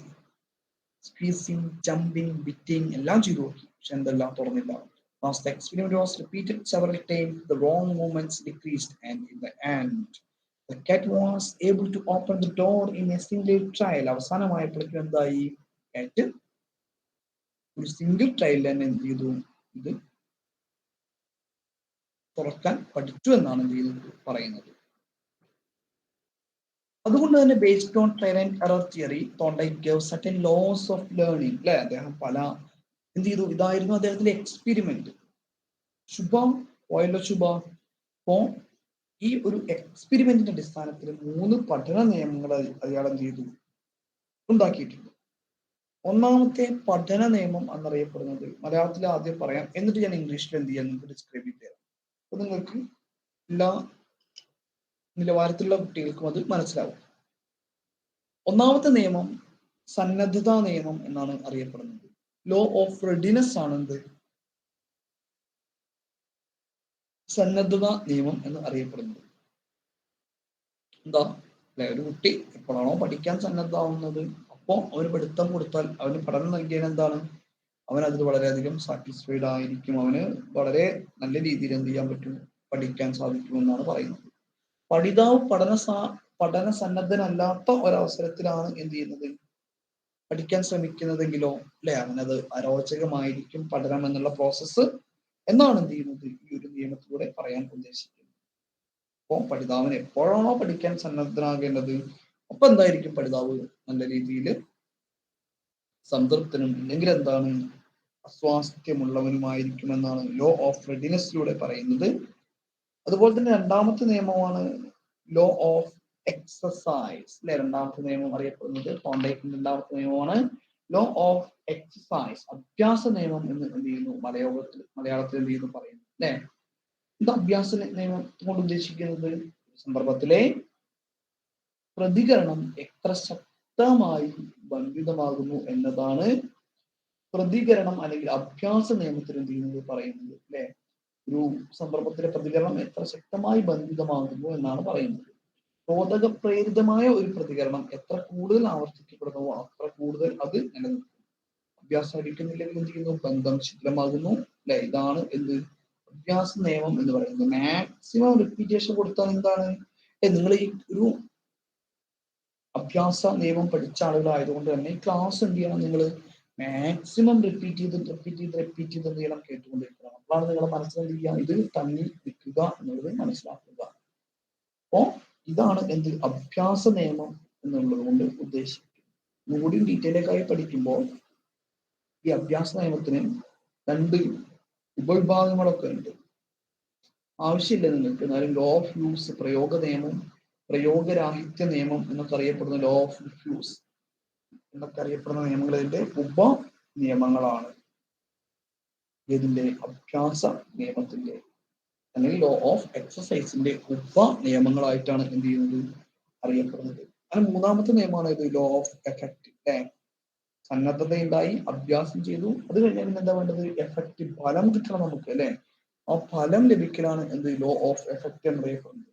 squeezing, jumping, biting എല്ലാം ചെയ്തു നോക്കി. പക്ഷെ എന്തെല്ലാം തുറന്നില്ല. As the experiment was repeated several times, the wrong movements decreased, and in the end, the cat was able to open the door in a single trial. അവസാനമായപ്പോഴേക്കും എന്തായി? കാറ്റ് ഒരു single trial തന്നെ എന്ത് ചെയ്തു? ഇത് തുറക്കാൻ പഠിച്ചു എന്നാണ് എന്ത് ചെയ്യുന്നത്? പറയുന്നത്. അതുകൊണ്ട് തന്നെ based on trial and error theory Thorndike gave certain laws of learning അല്ലെ. അദ്ദേഹം പല എന്ത് ചെയ്തു? ഇതായിരുന്നു അദ്ദേഹത്തിന്റെ എക്സ്പെരിമെന്റ്. ശുഭ പോയല്ലോ ശുഭ. അപ്പോ ഈ ഒരു എക്സ്പെരിമെന്റിന്റെ അടിസ്ഥാനത്തിൽ 3 പഠന നിയമങ്ങൾ അയാൾ എന്ത് ചെയ്തു? ഉണ്ടാക്കിയിട്ടുണ്ട്. ഒന്നാമത്തെ പഠന നിയമം എന്നറിയപ്പെടുന്നത് മലയാളത്തിൽ ആദ്യം പറയാം, എന്നിട്ട് ഞാൻ ഇംഗ്ലീഷിൽ എന്ത് ചെയ്യാൻ നിങ്ങൾക്ക് ഡിസ്ക്രൈബ് ചെയ്ത് തരാം. അപ്പൊ നിങ്ങൾക്ക് എല്ലാ നിലവാരത്തിലുള്ള കുട്ടികൾക്കും അത് മനസ്സിലാവും. ഒന്നാമത്തെ നിയമം സന്നദ്ധതാ നിയമം എന്നാണ് അറിയപ്പെടുന്നത്. ലോ ഓഫ് റെഡിനെസ് ആണ് എന്ത്? സന്നദ്ധതാ നിയമം എന്ന് അറിയപ്പെടുന്നത്. എന്താ അല്ലെ? ഒരു കുട്ടി എപ്പോഴാണോ പഠിക്കാൻ സന്നദ്ധമാവുന്നത് അപ്പോൾ അവന് പഠിത്തം കൊടുത്താൽ, അവന് പഠനം നൽകിയാൽ എന്താണ്? അവൻ അതിൽ വളരെയധികം സാറ്റിസ്ഫൈഡ് ആയിരിക്കും. അവന് വളരെ നല്ല രീതിയിൽ എന്ത് ചെയ്യാൻ പറ്റും? പഠിക്കാൻ സാധിക്കുമെന്നാണ് പറയുന്നത്. പഠിതാവ് പഠന സന്നദ്ധനല്ലാത്ത ഒരവസരത്തിലാണ് എന്ത് ചെയ്യുന്നത്? പഠിക്കാൻ ശ്രമിക്കുന്നതെങ്കിലോ അല്ലെ, അവനത് അരോചകമായിരിക്കും പഠനം എന്നുള്ള പ്രോസസ്സ് എന്നാണ് എന്ത് ചെയ്യുന്നത്? ഈ ഒരു നിയമത്തിലൂടെ പറയാൻ ഉദ്ദേശിക്കുന്നത്. അപ്പോൾ പഠിതാവിന് എപ്പോഴാണോ പഠിക്കാൻ സന്നദ്ധനാകേണ്ടത് അപ്പൊ എന്തായിരിക്കും പഠിതാവ് നല്ല രീതിയിൽ സംതൃപ്തനും ഇല്ലെങ്കിൽ എന്താണ് അസ്വാസ്ഥ്യമുള്ളവനുമായിരിക്കുമെന്നാണ് ലോ ഓഫ് റെഡിനെസ്സിലൂടെ പറയുന്നത്. അതുപോലെ തന്നെ രണ്ടാമത്തെ നിയമമാണ് ലോ ഓഫ് എക്സസൈസ് അല്ലെ. രണ്ടാമത്തെ നിയമം അറിയപ്പെടുന്നത് തോണ്ടേക്കിന്റെ രണ്ടാമത്തെ നിയമമാണ് ലോ ഓഫ് എക്സസൈസ്, അഭ്യാസ നിയമം എന്ന് എന്ത് ചെയ്യുന്നു മലയാളത്തിൽ എന്ത് ചെയ്യുന്നു പറയുന്നു അല്ലെ. ഇത് അഭ്യാസ നിയമം കൊണ്ട് ഉദ്ദേശിക്കുന്നത് സന്ദർഭത്തിലെ പ്രതികരണം എത്ര ശക്തമായി ബന്ധിതമാകുന്നു എന്നതാണ് പ്രതികരണം അല്ലെങ്കിൽ അഭ്യാസ നിയമത്തിൽ എന്ത് ചെയ്യുന്നത് പറയുന്നത് അല്ലെ. ഒരു സന്ദർഭത്തിലെ പ്രതികരണം എത്ര ശക്തമായി ബന്ധിതമാകുന്നു എന്നാണ് പറയുന്നത്. ബോധക പ്രേരിതമായ ഒരു പ്രതികരണം എത്ര കൂടുതൽ ആവർത്തിക്കപ്പെടുന്നുവോ അത്ര കൂടുതൽ അത് നിലനിൽക്കും. അഭ്യാസം അടിക്കുന്നില്ലെങ്കിൽ എന്ത് ചെയ്യുന്നു, ബന്ധം ശിഥിലമാകുന്നു അല്ലെ. ഇതാണ് എന്ത് അഭ്യാസ നിയമം എന്ന് പറയുന്നത്. മാക്സിമം റിപ്പീറ്റേഷൻ കൊടുത്താൽ എന്താണ്, നിങ്ങൾ ഈ ഒരു അഭ്യാസ നിയമം പഠിച്ച ആളുകളായതുകൊണ്ട് തന്നെ ഈ ക്ലാസ് എന്ത് ചെയ്യണം, നിങ്ങൾ മാക്സിമം റിപ്പീറ്റ് ചെയ്ത് എന്ത് ചെയ്യണം, കേട്ടുകൊണ്ടിരിക്കണം. അപ്പോഴാണ് നിങ്ങളുടെ മനസ്സിൽ എന്ത് ചെയ്യുക, ഇത് തങ്ങി നിൽക്കുക എന്നുള്ളത് മനസ്സിലാക്കുക. അപ്പോ ഇതാണ് എന്ത് അഭ്യാസ നിയമം എന്നുള്ളത് കൊണ്ട് ഉദ്ദേശിക്കുന്നത്. ഒന്നുകൂടി ഡീറ്റെയിലേക്കായി പഠിക്കുമ്പോൾ ഈ അഭ്യാസ നിയമത്തിന് 2 ഉപവിഭാഗങ്ങളൊക്കെ ഉണ്ട്. ആവശ്യമില്ല നിങ്ങൾക്ക്, എന്നാലും ലോ ഓഫ് യൂസ്, പ്രയോഗ നിയമം, പ്രയോഗരാഹിത്യ നിയമം എന്നൊക്കെ അറിയപ്പെടുന്ന ലോ ഓഫ് ഡിഫ്യൂസ് എന്നൊക്കെ അറിയപ്പെടുന്ന നിയമങ്ങളുടെ ഉപ നിയമങ്ങളാണ് ഇതിന്റെ അഭ്യാസ നിയമത്തിന്റെ അല്ലെങ്കിൽ ലോ ഓഫ് എക്സസൈസിന്റെ ഉപ നിയമങ്ങളായിട്ടാണ് എന്ത് ചെയ്യുന്നത് അറിയപ്പെടുന്നത്. അങ്ങനെ മൂന്നാമത്തെ നിയമമാണ് ഇത് ലോ ഓഫ് എഫക്റ്റ് അല്ലെ. സന്നദ്ധതയുണ്ടായി, അഭ്യാസം ചെയ്തു, അത് കഴിഞ്ഞാൽ പിന്നെ എന്താ വേണ്ടത്, എഫക്റ്റ്, ഫലം കിട്ടണം നമുക്ക് അല്ലെ. ആ ഫലം ലഭിക്കലാണ് എന്ത് ലോ ഓഫ് എഫക്റ്റ് എന്നറിയപ്പെടുന്നത്.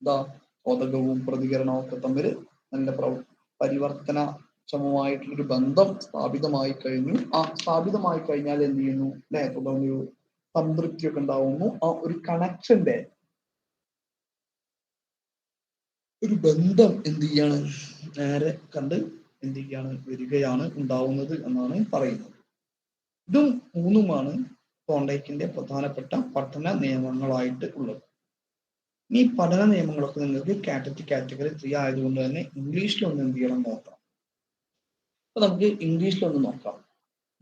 എന്താ, ബോധകവും പ്രതികരണവും ഒക്കെ തമ്മിൽ നല്ല പരിവർത്തനക്ഷമമായിട്ടുള്ളൊരു ബന്ധം സ്ഥാപിതമായി കഴിഞ്ഞു. ആ സ്ഥാപിതമായി കഴിഞ്ഞാൽ എന്ത് ചെയ്യുന്നു അല്ലെ, തുടർന്ന് ഒരു സംതൃപ്തിയൊക്കെ ഉണ്ടാവുന്നു. ആ ഒരു കണക്ഷന്റെ ഒരു ബന്ധം എന്ത് ചെയ്യാണ്, നേരെ കണ്ട് എന്ത് ചെയ്യാണ് വരികയാണ് ഉണ്ടാവുന്നത് എന്നാണ് പറയുന്നത്. ഇതും മൂന്നുമാണ് തോണ്ടേക്കിന്റെ പ്രധാനപ്പെട്ട പഠന നിയമങ്ങളായിട്ട് ഉള്ളത്. ഈ പഠന നിയമങ്ങളൊക്കെ നിങ്ങൾക്ക് കാറ്റഗറി 3 ആയതുകൊണ്ട് തന്നെ ഇംഗ്ലീഷിലൊന്ന് എന്ത് ചെയ്യണം നോക്കാം. അപ്പൊ നമുക്ക് ഇംഗ്ലീഷിലൊന്ന് നോക്കാം.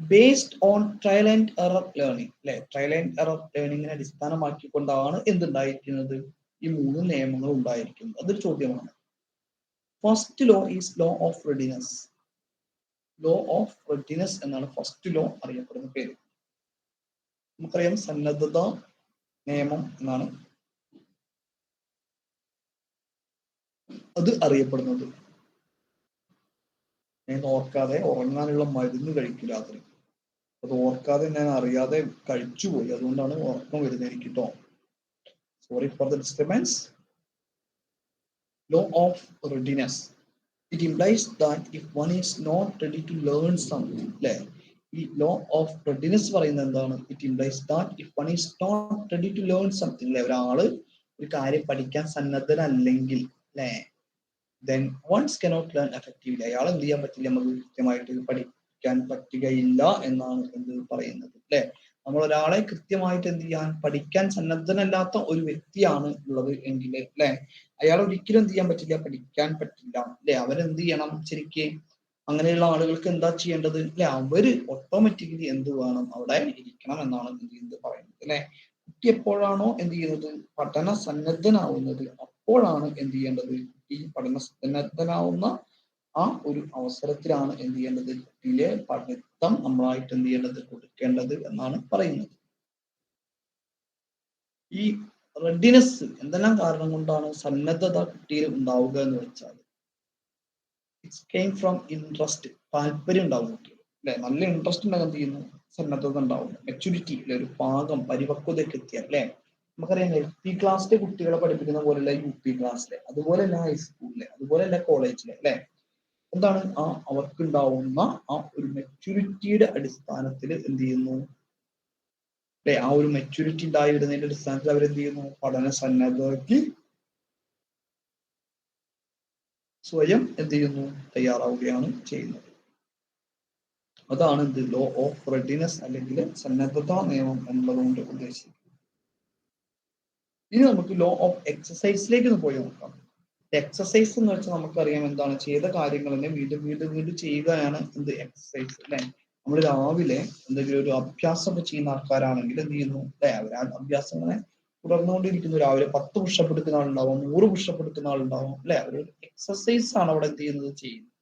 Based on trial and error learning അല്ലെ. ട്രയൽ ആൻഡ് എറർ ലേണിംഗിനെ അടിസ്ഥാനമാക്കിക്കൊണ്ടാണ് എന്തുണ്ടായിരിക്കുന്നത്, ഈ 3 നിയമങ്ങൾ ഉണ്ടായിരിക്കുന്നത്. അതൊരു ചോദ്യമാണ്. First law is law of readiness. Law of readiness എന്നാണ് ഫസ്റ്റ് ലോ അറിയപ്പെടുന്ന പേര്. നമുക്കറിയാം സന്നദ്ധത നിയമം എന്നാണ് അത് അറിയപ്പെടുന്നത്. ഞാൻ ഓർക്കാതെ ഉറങ്ങാനുള്ള മരുന്ന് കഴിക്കും രാത്രി. അത് ഓർക്കാതെ ഞാൻ അറിയാതെ കഴിച്ചുപോയി, അതുകൊണ്ടാണ് ഉറക്കം വരുന്നത് എനിക്ക് കേട്ടോ. Sorry for the disturbance. Law of readiness. It implies that if one is not ready to learn something, അല്ലെ. ഈ ലോ ഓഫ് റെഡിനെസ് പറയുന്നത് എന്താണ്, it implies that if one is not ready to learn something അല്ലെ, ഒരാള് ഒരു കാര്യം പഠിക്കാൻ സന്നദ്ധനല്ലെങ്കിൽ അല്ലെ, then ones cannot learn effectively. അയാൾ എന്ത് ചെയ്യാൻ പറ്റില്ല, നമുക്ക് കൃത്യമായിട്ട് പഠിക്കാൻ പറ്റുകയില്ല എന്നാണ് എന്ത് പറയുന്നത് അല്ലെ. നമ്മൾ ഒരാളെ കൃത്യമായിട്ട് എന്ത് ചെയ്യാൻ പഠിക്കാൻ സന്നദ്ധനല്ലാത്ത ഒരു വ്യക്തിയാണ് ഉള്ളത് എങ്കിൽ അല്ലെ, അയാൾ ഒരിക്കലും എന്ത് ചെയ്യാൻ പറ്റില്ല, പഠിക്കാൻ പറ്റില്ല അല്ലെ. അവരെന്ത് ചെയ്യണം, ശരിക്ക് അങ്ങനെയുള്ള ആളുകൾക്ക് എന്താ ചെയ്യേണ്ടത് അല്ലെ, അവര് ഓട്ടോമാറ്റിക്കലി എന്ത് വേണം, അവിടെ ഇരിക്കണം എന്നാണ് എന്ത് പറയുന്നത് അല്ലെ. കുട്ടി എപ്പോഴാണോ എന്ത് ചെയ്യുന്നത് പഠന സന്നദ്ധനാവുന്നത് അപ്പോഴാണ് എന്ത് ചെയ്യേണ്ടത്, ഈ പഠന സന്നദ്ധനാവുന്ന ആ ഒരു അവസരത്തിലാണ് എന്ത് ചെയ്യേണ്ടത്, കുട്ടിയിലെ പഠിത്തം നമ്മളായിട്ട് എന്ത് ചെയ്യേണ്ടത് കൊടുക്കേണ്ടത് എന്നാണ് പറയുന്നത്. ഈ റെഡിനെസ് എന്തെല്ലാം കാരണം കൊണ്ടാണ് സന്നദ്ധത കുട്ടിയിൽ ഉണ്ടാവുക എന്ന് വെച്ചാൽ, ഇറ്റ്സ് കെയിം ഫ്രം ഇൻട്രസ്റ്റ്, താല്പര്യം ഉണ്ടാവും കുട്ടികൾ അല്ലെ. നല്ല ഇൻട്രസ്റ്റ് ഉണ്ടെങ്കിൽ എന്ത് ചെയ്യുന്നു, സന്നദ്ധത ഉണ്ടാവും. മെച്യൂരിറ്റി അല്ലെ, ഒരു പാകം പരിപക്വതയ്ക്ക് എത്തിയ അല്ലെ. നമുക്കറിയാം LP ക്ലാസ്സിലെ കുട്ടികളെ പഠിപ്പിക്കുന്ന പോലെയല്ല UP ക്ലാസ്സിലെ, അതുപോലെയല്ല ഹൈസ്കൂളിലെ, അതുപോലെയല്ല കോളേജിലെ അല്ലെ. എന്താണ് അവർക്കുണ്ടാവുന്ന ആ ഒരു മെച്യൂരിറ്റിയുടെ അടിസ്ഥാനത്തിൽ എന്ത് ചെയ്യുന്നു അല്ലെ, ആ ഒരു മെച്യൂരിറ്റി ഉണ്ടായി വരുന്നതിന്റെ അടിസ്ഥാനത്തിൽ അവരെന്ത് ചെയ്യുന്നു, പഠന സന്നദ്ധതയ്ക്ക് സ്വയം എന്ത് ചെയ്യുന്നു, തയ്യാറാവുകയാണ് ചെയ്യുന്നത്. അതാണ് എന്ത് ലോ ഓഫ് റെഡിനെസ് അല്ലെങ്കിൽ സന്നദ്ധതാ നിയമം എന്നുള്ളതുകൊണ്ട് ഉദ്ദേശിക്കുന്നത്. ഇനി നമുക്ക് ലോ ഓഫ് എക്സസൈസിലേക്ക് ഒന്ന് പോയി നോക്കാം. എക്സസൈസ് എന്ന് വെച്ചാൽ നമുക്കറിയാം എന്താണ്, ചെയ്ത കാര്യങ്ങൾ തന്നെ വീണ്ടും വീണ്ടും വീണ്ടും ചെയ്യുകയാണ് എന്ത് എക്സസൈസ് അല്ലെ. നമ്മൾ രാവിലെ എന്തെങ്കിലും ഒരു അഭ്യാസം ചെയ്യുന്ന ആൾക്കാരാണെങ്കിൽ എന്ത് ചെയ്യുന്നു അല്ലെ, അവർ ആ അഭ്യാസങ്ങളെ തുടർന്നുകൊണ്ടിരിക്കുന്നു. രാവിലെ 10 പുഷപ്പ് എടുക്കുന്ന ആളുണ്ടാവും, 100 പുഷപ്പ് എടുക്കുന്ന ആളുണ്ടാവും അല്ലെ. ഒരു എക്സസൈസ് ആണ് അവിടെ എന്ത് ചെയ്യുന്നത്.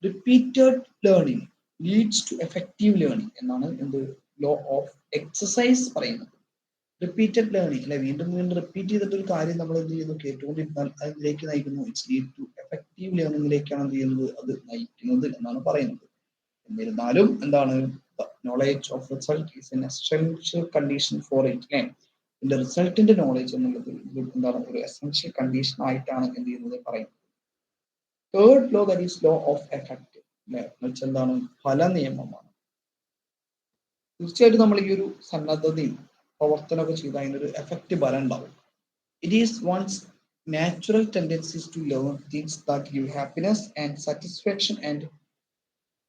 Repeated learning leads to effective learning എന്നാണ് എന്ത് ലോ ഓഫ് എക്സസൈസ് പറയുന്നത്. റിപ്പീറ്റഡ് ലേണിംഗ് അല്ലെ, വീണ്ടും വീണ്ടും റിപ്പീറ്റ് ചെയ്തിട്ട് ഒരു കാര്യം നമ്മൾ എന്ത് ചെയ്യുന്നു, കേട്ടുകൊണ്ടിരുന്നാൽ അതിലേക്ക് നയിക്കുന്നു. ഇറ്റ്സ് ലീഡ് ടു എഫക്റ്റീവ് ലേണിംഗിലേക്കാണ് എന്ത് ചെയ്യുന്നത്, അത് നയിക്കുന്നത് എന്നാണ് പറയുന്നത്. എന്നിരുന്നാലും എന്താണ്, knowledge of result is N essential condition for it അല്ലെ. ഇതിന്റെ റിസൾട്ടിന്റെ നോളേജ് എന്നുള്ളത് എന്താണ്, ഒരു എസെൻഷ്യൽ കണ്ടീഷൻ ആയിട്ടാണ് എന്ത് ചെയ്യുന്നത് പറയുന്നത്. Third law, that is law of effect അല്ലെ, എന്നുവെച്ചാൽ എന്താണ്, ഫല നിയമമാണ്. തീർച്ചയായിട്ടും നമ്മൾ ഈ ഒരു സന്നദ്ധതയും പ്രവർത്തനമൊക്കെ ചെയ്ത് അതിനൊരു എഫക്റ്റ് ഫലം ഉണ്ടാവും. It is one's natural tendencies to learn things that give happiness and satisfaction and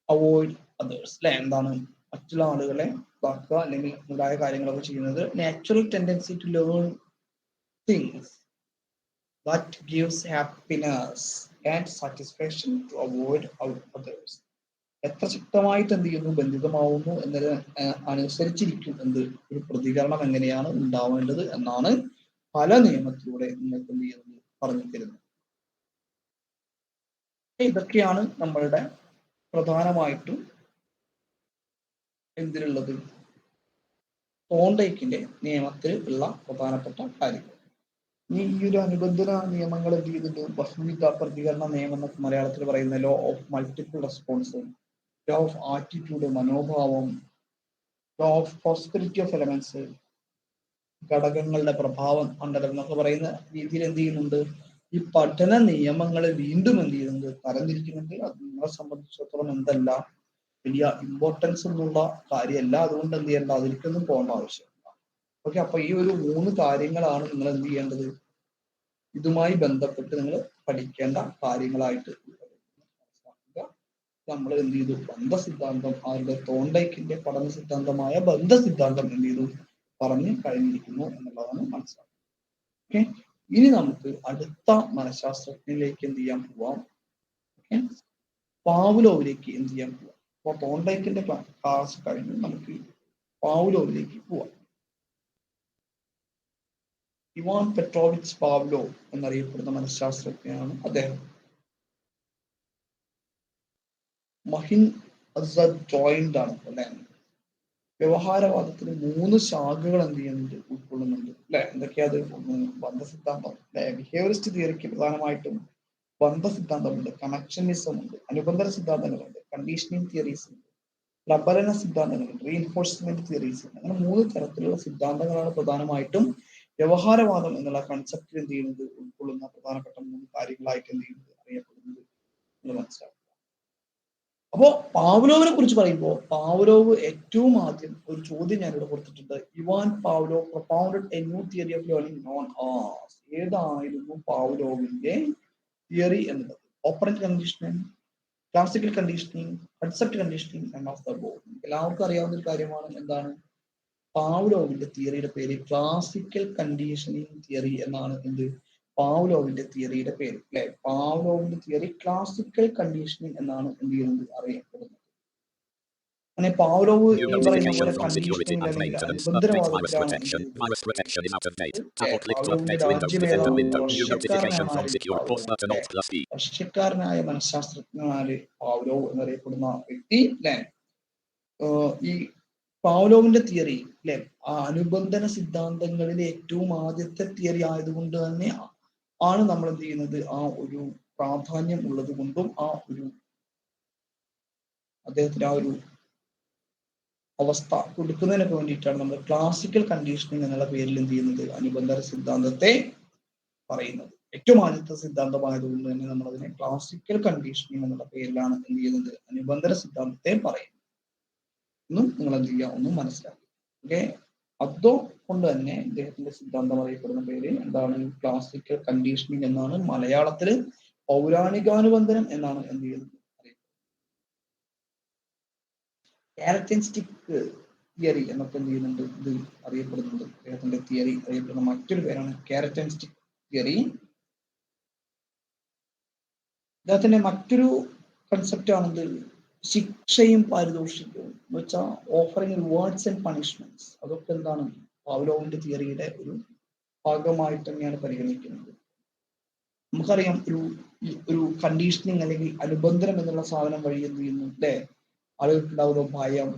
avoid others അല്ലെ. എന്താണ്, മറ്റുള്ള ആളുകളെ ഇതാക്കുക അല്ലെങ്കിൽ ഉണ്ടായ കാര്യങ്ങളൊക്കെ ചെയ്യുന്നത് natural tendency to learn things that gives happiness and satisfaction to avoid others. എത്ര ശക്തമായിട്ട് എന്ത് ചെയ്യുന്നു, ബന്ധിതമാവുന്നു എന്നതിന് അനുസരിച്ചിരിക്കും എന്ത് ഒരു പ്രതികരണം എങ്ങനെയാണ് ഉണ്ടാവേണ്ടത് എന്നാണ് പല നിയമത്തിലൂടെ നിങ്ങൾക്ക് എന്ത് ചെയ്യുന്നത് പറഞ്ഞു തരുന്നത്. ഇതൊക്കെയാണ് നമ്മളുടെ പ്രധാനമായിട്ടും എന്തിനുള്ളത്, തോണ്ടേക്കിന്റെ നിയമത്തിൽ ഉള്ള പ്രധാനപ്പെട്ട കാര്യങ്ങൾ. ഈ ഒരു അനുബന്ധന നിയമങ്ങൾ എന്ത് ചെയ്യുന്നുണ്ട്, ബഹുവിധ പ്രതികരണ നിയമം എന്നൊക്കെ മലയാളത്തിൽ പറയുന്ന law of multiple response, law of attitude മനോഭാവം, law of prosperity of elements, ഘടകങ്ങളുടെ പ്രഭാവം മണ്ഡലം എന്നൊക്കെ പറയുന്ന രീതിയിൽ എന്ത് ചെയ്യുന്നുണ്ട്, ഈ പഠന നിയമങ്ങളെ വീണ്ടും എന്ത് ചെയ്യുന്നുണ്ട്, തരംതിരിക്കുന്നുണ്ട്. അത് നിങ്ങളെ സംബന്ധിച്ചിടത്തോളം എന്തല്ല, വലിയ ഇമ്പോർട്ടൻസ് എന്നുള്ള കാര്യമല്ല. അതുകൊണ്ട് എന്ത് ചെയ്യേണ്ട, അതിലേക്കൊന്നും പോകേണ്ട ആവശ്യമില്ല. ഓക്കെ, അപ്പൊ ഈ ഒരു 3 കാര്യങ്ങളാണ് നിങ്ങൾ എന്ത് ചെയ്യേണ്ടത്, ഇതുമായി ബന്ധപ്പെട്ട് നിങ്ങൾ പഠിക്കേണ്ട കാര്യങ്ങളായിട്ട് നമ്മൾ എന്ത് ചെയ്തു, ബന്ധസിദ്ധാന്തം, അവരുടെ തോണ്ടേക്കിന്റെ പഠന സിദ്ധാന്തമായ ബന്ധസിദ്ധാന്തം എന്ത് ചെയ്തു പറഞ്ഞു കഴിഞ്ഞിരിക്കുന്നു എന്നുള്ളതാണ് മനസ്സിലാക്കുന്നത്. ഓക്കെ, ഇനി നമുക്ക് അടുത്ത മനഃശാസ്ത്രജ്ഞനിലേക്ക് എന്ത് ചെയ്യാൻ പോവാം. ഓക്കെ, പാവ്ലോവിലേക്ക് എന്ത് ചെയ്യാൻ പോവാം. അപ്പൊ തോണ്ടേക്കിന്റെ ക്ലാസ് കഴിഞ്ഞ് നമുക്ക് പാവ്ലോവിലേക്ക് പോവാം. ഇവാൻ പെട്രോവിച്ച് പാവ്ലോവ് എന്നറിയപ്പെടുന്ന മനഃശാസ്ത്രജ്ഞനാണ് അദ്ദേഹം. മഹിൻ ജോയിന്റ് ആണ് അല്ലെ. വ്യവഹാരവാദത്തിന് 3 ശാഖകൾ എന്ത് ചെയ്യുന്നുണ്ട്, ഉൾക്കൊള്ളുന്നുണ്ട് അല്ലെ. എന്തൊക്കെയാ അത്, ബന്ധസിദ്ധാന്തം അല്ലെ. ബിഹേവിയറിസ്റ്റ് തിയറിക്ക് പ്രധാനമായിട്ടും ബന്ധസിദ്ധാന്തമുണ്ട്, കണക്ഷനിസം ഉണ്ട്, അനുബന്ധന സിദ്ധാന്തങ്ങളുണ്ട്, കണ്ടീഷനിങ് തിയറീസ് ഉണ്ട്, പ്രബലന സിദ്ധാന്തങ്ങളുണ്ട്, റീഇൻഫോഴ്സ്മെന്റ് തിയറീസ് ഉണ്ട്. അങ്ങനെ 3 തരത്തിലുള്ള സിദ്ധാന്തങ്ങളാണ് പ്രധാനമായിട്ടും വ്യവഹാരവാദം എന്നുള്ള കൺസെപ്റ്റിൽ എന്ത് ചെയ്യുന്നത്, ഉൾക്കൊള്ളുന്ന പ്രധാനപ്പെട്ട 3 കാര്യങ്ങളായിട്ട് എന്ത് ചെയ്യുന്നത് അറിയപ്പെടുന്നത് എന്ന് മനസ്സിലാക്കുക. അപ്പോ പാവ്ലോവിനെ കുറിച്ച് പറയുമ്പോൾ പാവ്ലോവ് ഏറ്റവും ആദ്യം ഒരു ചോദ്യം ഞാനിവിടെ കൊടുത്തിട്ടുണ്ട്. Ivan Pavlov propounded A new theory of learning known as. ഏതായിരുന്നു പാവ്ലോവിന്റെ തിയറി എന്നത്? Operant conditioning, classical conditioning, concept conditioning, none of the above. എല്ലാവർക്കും അറിയാവുന്ന ഒരു കാര്യമാണ്. എന്താണ് പാവ്ലോവിന്റെ തിയറിയുടെ പേര്? ക്ലാസിക്കൽ കണ്ടീഷനിങ് തിയറി എന്നാണ് എന്ത് പാവ്ലോവിന്റെ തിയറിയുടെ പേര് അല്ലെ. പാവ്ലോവിന്റെ തിയറി ക്ലാസിക്കൽ കണ്ടീഷനിങ് എന്നാണ് എന്ത് ചെയ്യുന്നത് അറിയപ്പെടുന്നത്. അങ്ങനെ പാവ്ലോവ് ഈ പറയുന്ന പോലെ കണ്ടീഷനിങ് അല്ലെങ്കിൽ അനുബന്ധനവാദത്തിലാണ് പാവ്ലോവിന്റെ രാജ്യം ഏതാണ്? റഷ്യക്കാരനായ മനഃശാസ്ത്രജ്ഞനാണ് പാവ്ലോവ് എന്നറിയപ്പെടുന്ന വ്യക്തി അല്ലെ. ഈ പാവ്ലോവിന്റെ തിയറി അല്ലെ, ആ അനുബന്ധന സിദ്ധാന്തങ്ങളിലെ ഏറ്റവും ആദ്യത്തെ തിയറി ആയതുകൊണ്ട് തന്നെ ആണ് നമ്മൾ എന്ത് ചെയ്യുന്നത്, ആ ഒരു പ്രാധാന്യം ഉള്ളത് കൊണ്ടും ആ ഒരു അദ്ദേഹത്തിന് ആ ഒരു അവസ്ഥ കൊടുക്കുന്നതിനൊക്കെ വേണ്ടിയിട്ടാണ് നമ്മൾ ക്ലാസിക്കൽ കണ്ടീഷനിങ് എന്നുള്ള പേരിൽ എന്ത് ചെയ്യുന്നത്, അനുബന്ധന സിദ്ധാന്തത്തെ പറയുന്നത്. ഏറ്റവും ആദ്യത്തെ സിദ്ധാന്തമായതുകൊണ്ട് തന്നെ നമ്മൾ അതിനെ ക്ലാസിക്കൽ കണ്ടീഷനിങ് എന്നുള്ള പേരിലാണ് എന്ത് ചെയ്യുന്നത്, അനുബന്ധന സിദ്ധാന്തത്തെ പറയുന്നത്. ഒന്നും നിങ്ങൾ എന്ത് ചെയ്യുക, ഒന്നും മനസ്സിലാക്കുക. ഓക്കെ, അതുകൊണ്ട് തന്നെ ഇദ്ദേഹത്തിന്റെ സിദ്ധാന്തം അറിയപ്പെടുന്ന പേര് എന്താണ്? ക്ലാസിക്കൽ കണ്ടീഷനിങ് എന്നാണ്. മലയാളത്തില് പൗരാണികാനുബന്ധനം എന്നാണ് എന്ത് ചെയ്യുന്നത് ക്യാരക്ടറിസ്റ്റിക് തിയറി എന്നൊക്കെ എന്ത് ചെയ്യുന്നുണ്ട്, ഇത് അറിയപ്പെടുന്നുണ്ട്. അദ്ദേഹത്തിന്റെ തിയറി അറിയപ്പെടുന്ന മറ്റൊരു പേരാണ് ക്യാരക്ടറിസ്റ്റിക് തിയറി. അദ്ദേഹത്തിന്റെ മറ്റൊരു കൺസെപ്റ്റ് ആണെന്ത് ശിക്ഷയും പാരിതോഷികവും എന്ന് വെച്ചാൽ ഓഫറിങ് റിവാർഡ്സ് ആൻഡ് പണിഷ്മെന്റ്സ്. അതൊക്കെ എന്താണ് പാവ്ലോവിന്റെ തിയറിയുടെ ഒരു ഭാഗമായിട്ട് തന്നെയാണ് പരിഗണിക്കുന്നത്. നമുക്കറിയാം ഒരു കണ്ടീഷനിങ് അല്ലെങ്കിൽ അനുബന്ധനം എന്നുള്ള സാധനം വഴി എന്ത് ചെയ്യുന്നു അല്ലെ, ആളുകൾക്ക് ഉണ്ടാവുന്ന ഭയം,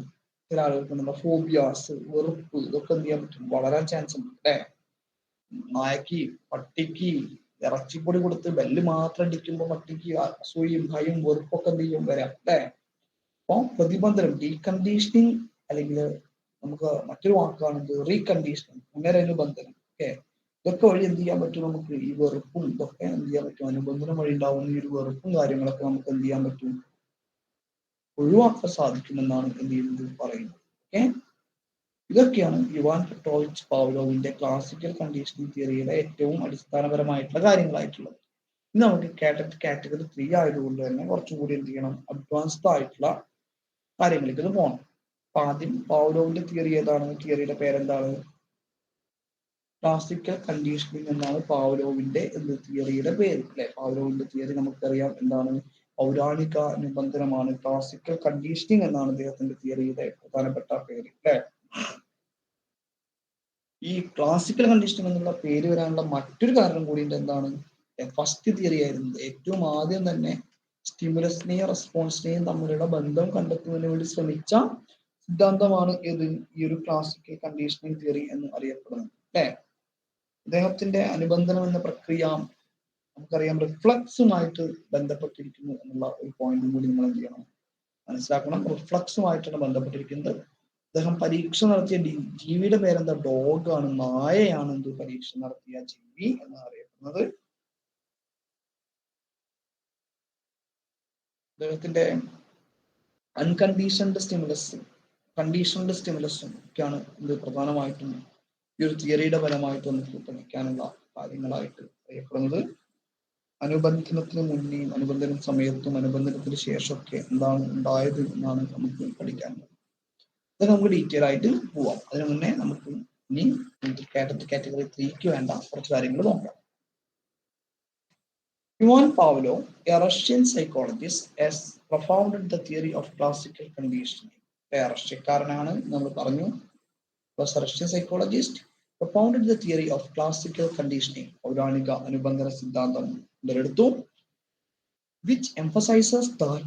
ചില ആളുകൾക്ക് ഫോബിയാസ്, വെറുപ്പ്, ഇതൊക്കെ എന്ത് ചെയ്യാൻ പറ്റും, വളരാൻ ചാൻസ് ഉണ്ട് അല്ലെ. നായക്ക് പട്ടിക്ക് ഇറച്ചിപ്പൊടി കൊടുത്ത് ബെല്ല് മാത്രം അടിക്കുമ്പോൾ പട്ടിക്ക് അസൂയും ഭയം വെറുപ്പൊക്കെ എന്ത് ചെയ്യും വരാം അല്ലെ. അപ്പൊ പ്രതിബന്ധനം ഡീകണ്ടീഷനിങ് അല്ലെങ്കിൽ നമുക്ക് മറ്റൊരു വാക്കാണ് റീകണ്ടീഷനിങ്, പുനരനുബന്ധനം. ഓക്കെ, ഇതൊക്കെ വഴി എന്ത് ചെയ്യാൻ പറ്റും, നമുക്ക് ഈ വെറുപ്പും ഇതൊക്കെ എന്ത് ചെയ്യാൻ പറ്റും, അനുബന്ധനം വഴി ഉണ്ടാവുന്ന ഈ ഒരു വെറുപ്പും കാര്യങ്ങളൊക്കെ നമുക്ക് എന്ത് ചെയ്യാൻ പറ്റും, ഒഴിവാക്കാൻ സാധിക്കുമെന്നാണ് എന്ത് ചെയ്യുന്നത് പറയുന്നത്. ഓക്കെ, ഇതൊക്കെയാണ് ഇവാൻ പെട്രോവിച്ച് പാവ്ലോവിന്റെ ക്ലാസിക്കൽ കണ്ടീഷനിങ് തിയറിയുടെ ഏറ്റവും അടിസ്ഥാനപരമായിട്ടുള്ള കാര്യങ്ങളായിട്ടുള്ളത്. ഇനി നമുക്ക് കാറ്റഗറി 3 ആയതുകൊണ്ട് തന്നെ കുറച്ചുകൂടി എന്ത് ചെയ്യണം, അഡ്വാൻസ്ഡ് ആയിട്ടുള്ള കാര്യങ്ങളിലേക്ക് ഇത് പോകണം. അപ്പൊ ആദ്യം പാവ്ലോവിന്റെ തിയറി ഏതാണ്, തിയറിയുടെ പേരെന്താണ്, ക്ലാസിക്കൽ കണ്ടീഷനിങ് എന്നാണ് പാവ്ലോവിന്റെ തിയറിയുടെ പേര് അല്ലെ. പാവ്ലോവിന്റെ തിയറി നമുക്കറിയാം എന്താണ്, പൗരാണിക നിബന്ധനമാണ്. ക്ലാസിക്കൽ കണ്ടീഷനിങ് എന്നാണ് അദ്ദേഹത്തിന്റെ തിയറിയുടെ പ്രധാനപ്പെട്ട പേര് അല്ലെ. ഈ ക്ലാസിക്കൽ കണ്ടീഷനിങ് എന്നുള്ള പേര് വരാനുള്ള മറ്റൊരു കാരണം കൂടിയുണ്ട്. എന്താണ്, ഫസ്റ്റ് തിയറി ആയിരുന്നത് ഏറ്റവും ആദ്യം തന്നെ സ്റ്റിമുലസിനെയും റെസ്പോൺസിനെയും തമ്മിലുള്ള ബന്ധം കണ്ടെത്തുന്നതിന് വേണ്ടി ശ്രമിച്ച സിദ്ധാന്തമാണ് ഏത്, ഈ ഒരു ക്ലാസിക്കൽ കണ്ടീഷനിങ് തിയറി എന്ന് അറിയപ്പെടുന്നത് അല്ലെ. അദ്ദേഹത്തിന്റെ അനുബന്ധനം എന്ന പ്രക്രിയ നമുക്കറിയാം റിഫ്ലക്സുമായിട്ട് ബന്ധപ്പെട്ടിരിക്കുന്നു എന്നുള്ള ഒരു പോയിന്റും കൂടി നിങ്ങൾ എന്ത് ചെയ്യണം, മനസ്സിലാക്കണം. റിഫ്ലക്സുമായിട്ടാണ് ബന്ധപ്പെട്ടിരിക്കുന്നത്. അദ്ദേഹം പരീക്ഷ നടത്തിയ ജീവിയുടെ പേരെന്താ, ഡോഗ് ആണ്, നായയാണ് എന്ത് പരീക്ഷ നടത്തിയ ജീവി എന്ന് അറിയപ്പെടുന്നത്. അദ്ദേഹത്തിന്റെ അൺകണ്ടീഷൻഡ് സ്റ്റിമുലസും കണ്ടീഷൻഡ് സ്റ്റിമുലസും ഒക്കെയാണ് ഇത് പ്രധാനമായിട്ടും ഈ ഒരു തിയറിയുടെ ഫലമായിട്ട് നമുക്ക് പഠിക്കാനുള്ള കാര്യങ്ങളായിട്ട് അറിയപ്പെടുന്നത്. അനുബന്ധനത്തിന് മുന്നേയും അനുബന്ധന സമയത്തും അനുബന്ധനത്തിന് ശേഷമൊക്കെ എന്താണ് ഉണ്ടായത് എന്നാണ് നമുക്ക് പഠിക്കാനുള്ളത്. അത് നമുക്ക് ഡീറ്റെയിൽ ആയിട്ട് പോവാം. അതിനു മുന്നേ നമുക്ക് ഇനി കാറ്റഗറി 3ക്ക് വേണ്ട കുറച്ച് കാര്യങ്ങൾ നോക്കാം. Ivan Pavlov, a Russian psychologist, has propounded the theory of classical conditioning. റഷ്യക്കാരനാണ് നമ്മൾ പറഞ്ഞു, was a Russian psychologist, propounded the theory of classical conditioning, പൗരാണിക അനുബന്ധന സിദ്ധാന്തം എടുത്തു, which emphasizes that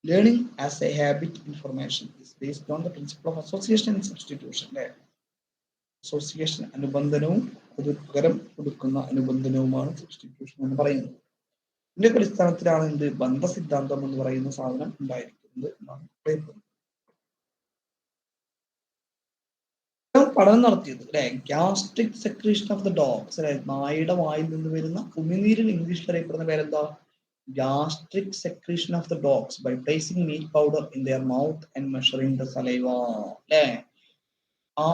learning as a habit information is based on the principle of association and substitution. Association അനുബന്ധനവും അത് പകരം കൊടുക്കുന്ന അനുബന്ധനവുമാണ് substitution എന്ന് പറയുന്നത്. ഇതിന്റെ അടിസ്ഥാനത്തിലാണ് എന്ത് ബന്ധ സിദ്ധാന്തം എന്ന് പറയുന്ന സാധനം ഉണ്ടായിരിക്കുന്നത് എന്നാണ് പറയുന്നത്. പഠനം നടത്തിയത് അല്ലെ, gastric secretion of the dogs അല്ലെ, നായയുടെ വായിൽ നിന്ന് വരുന്ന ഉമിനീരിൽ ഇംഗ്ലീഷിൽ അറിയപ്പെടുന്ന പേരെന്താ, gastric secretion of the dogs by placing meat powder in their mouth and measuring the saliva അല്ലെ. ആ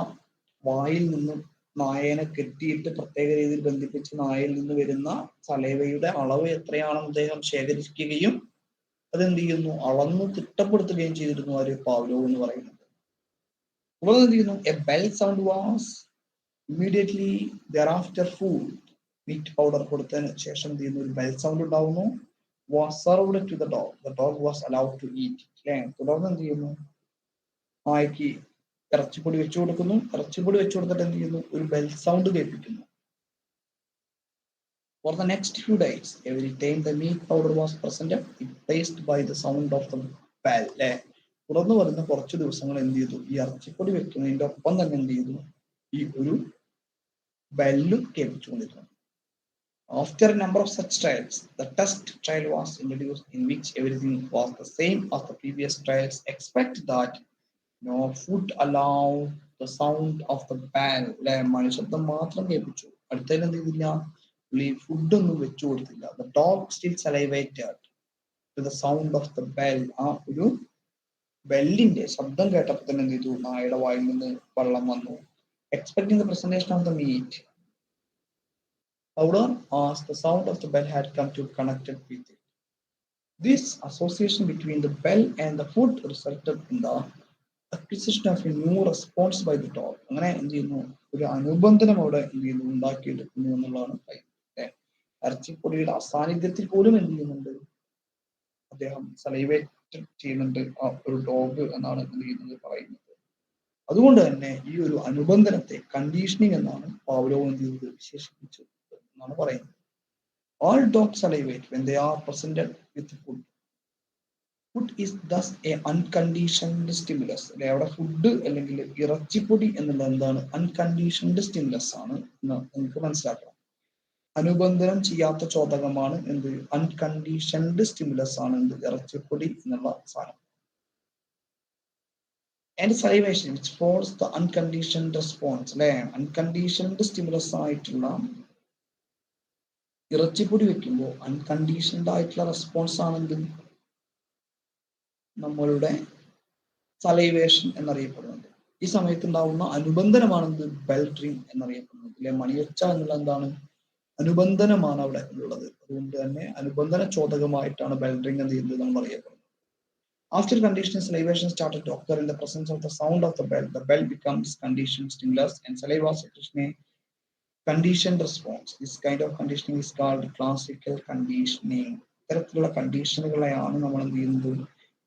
വായിൽ നിന്നും നായനെ കെട്ടിയിട്ട് പ്രത്യേക രീതിയിൽ ബന്ധിപ്പിച്ച് നായയിൽ നിന്ന് വരുന്ന സലൈവയുടെ അളവ് എത്രയാണെന്ന് അദ്ദേഹം ശേഖരിക്കുകയും അതെന്ത് ചെയ്യുന്നു, അളന്ന് തിട്ടപ്പെടുത്തുകയും ചെയ്തിരുന്നു ആര്, പാവ്ലോവ് എന്ന് പറയുന്നത്. തുടർന്ന് എന്ത് ചെയ്യുന്നു, a bell sound was immediately thereafter food, meat powder കൊടുത്തതിന് ശേഷം എന്ത് ചെയ്യുന്നു, ഒരു ബെൽ സൗണ്ട് ഉണ്ടാവുന്നു, was served to the dog, the dog was allowed to eat അല്ലെ. തുടർന്ന് എന്ത് ചെയ്യുന്നു, നായ്ക്ക് ഇറച്ചിപ്പൊടി വെച്ചു കൊടുക്കുന്നു, ഇറച്ചിപ്പൊടി വെച്ചു കൊടുത്തിട്ട് എന്ത് ചെയ്യുന്നു, ഒരു ബെൽ സൗണ്ട് കേൾപ്പിക്കുന്നു. For the next few days, every time the meat powder was presented, it placed by the sound of the bell അല്ലെ. തുടർന്ന് വരുന്ന കുറച്ച് ദിവസങ്ങൾ എന്ത് ചെയ്തു, ഈ ഇറച്ചിപ്പൊടി വെക്കുന്നതിന്റെ ഒപ്പം തന്നെ എന്ത് ചെയ്തു, ഈ ഒരു ബെല്ലും കേൾപ്പിച്ചുകൊണ്ടിരുന്നു. After a number of such trials, the test trial was introduced in which everything was the same as the previous trials, except that no food allowed the sound of the bell അല്ലെ. മനുഷ്യത്വം മാത്രം കേൾപ്പിച്ചു, അടുത്തതിന് എന്ത് ചെയ്തില്ല, food ഒന്നും വെച്ചു കൊടുത്തില്ല. The dog still salivated to the sound of the bell. ആ ഒരു ബെല്ലിന്റെ ശബ്ദം കേട്ടപ്പോൾ തന്നെ എന്ത് ചെയ്തു, നായയുടെ വായിൽ നിന്ന് വെള്ളം വന്നു. Expecting the presentation of the meat powder as the sound of the bell had come to connected with it. This association between the bell and the food resulted in the acquisition of a new response by the dog. അങ്ങനെ എന്ത് ചെയ്യുന്നു, ഒരു അനുബന്ധനം അവിടെ എന്ത് ചെയ്യുന്നു, ഉണ്ടാക്കിയെടുക്കുന്നു എന്നുള്ളതാണ് പറയുന്നത്. ഇറച്ചിപ്പൊടിയുടെ അസാന്നിധ്യത്തിൽ പോലും എന്ത് ചെയ്യുന്നുണ്ട്, അദ്ദേഹം സലൈവേറ്റ് ചെയ്യുന്നുണ്ട് ആ ഒരു ഡോഗ് എന്നാണ് എന്ത് ചെയ്യുന്നത് പറയുന്നത്. അതുകൊണ്ട് തന്നെ ഈ ഒരു അനുബന്ധനത്തെ കണ്ടീഷനിങ് എന്നാണ് പാവ്ലോവ് എന്ത് ചെയ്തത് വിശേഷിപ്പിച്ചത് എന്നാണ് പറയുന്നത്. All dogs salivate when they are presented with food. Food is thus a unconditioned stimulus. അല്ലെ, അവിടെ ഫുഡ് അല്ലെങ്കിൽ ഇറച്ചിപ്പൊടി എന്നുള്ളത് എന്താണ്, അൺകണ്ടീഷൻഡ് സ്റ്റിമുലസ് ആണ് എന്ന് നമുക്ക് മനസ്സിലാക്കണം. അനുബന്ധനം ചെയ്യാത്ത ചോദകമാണ് എന്ത്, അൺകണ്ടീഷൻഡ് സ്റ്റിമുലസ് ആണ് എന്ത്, ഇറച്ചിപ്പൊടി എന്നുള്ള സാധനം. And salivation which follows the unconditioned response. അല്ലെ, അൺകണ്ടീഷൻഡ് സ്റ്റിമുലസ് ആയിട്ടുള്ള ഇറച്ചിപ്പൊടി വെക്കുമ്പോൾ അൺകണ്ടീഷൻഡ് ആയിട്ടുള്ള റെസ്പോൺസ് ആണെങ്കിൽ നമ്മളുടെ സലൈവേഷൻ എന്നറിയപ്പെടുന്നത്. ഈ സമയത്ത് ഉണ്ടാവുന്ന അനുബന്ധനമാണെന്ത്, ബെൽഡ്രിങ് എന്നറിയപ്പെടുന്നത്. അല്ലെ, മണിയൊച്ച എന്നുള്ള എന്താണ്, അനുബന്ധനമാണ് അവിടെ ഉള്ളത്. അതുകൊണ്ട് തന്നെ അനുബന്ധന ചോദകമായിട്ടാണ് ബെൽഡ്രിങ് എന്ത് ചെയ്യുന്നത് നമ്മൾ അറിയപ്പെടുന്നത്. After conditioning, salivation started to occur in the presence of the sound of the bell. The bell becomes conditioned stimulus and saliva secretion a conditioned response. This kind of conditioning is called classical conditioning. ഇത്തരത്തിലുള്ള കണ്ടീഷനുകളെയാണ് നമ്മൾ എന്ത് ചെയ്യുന്നത്,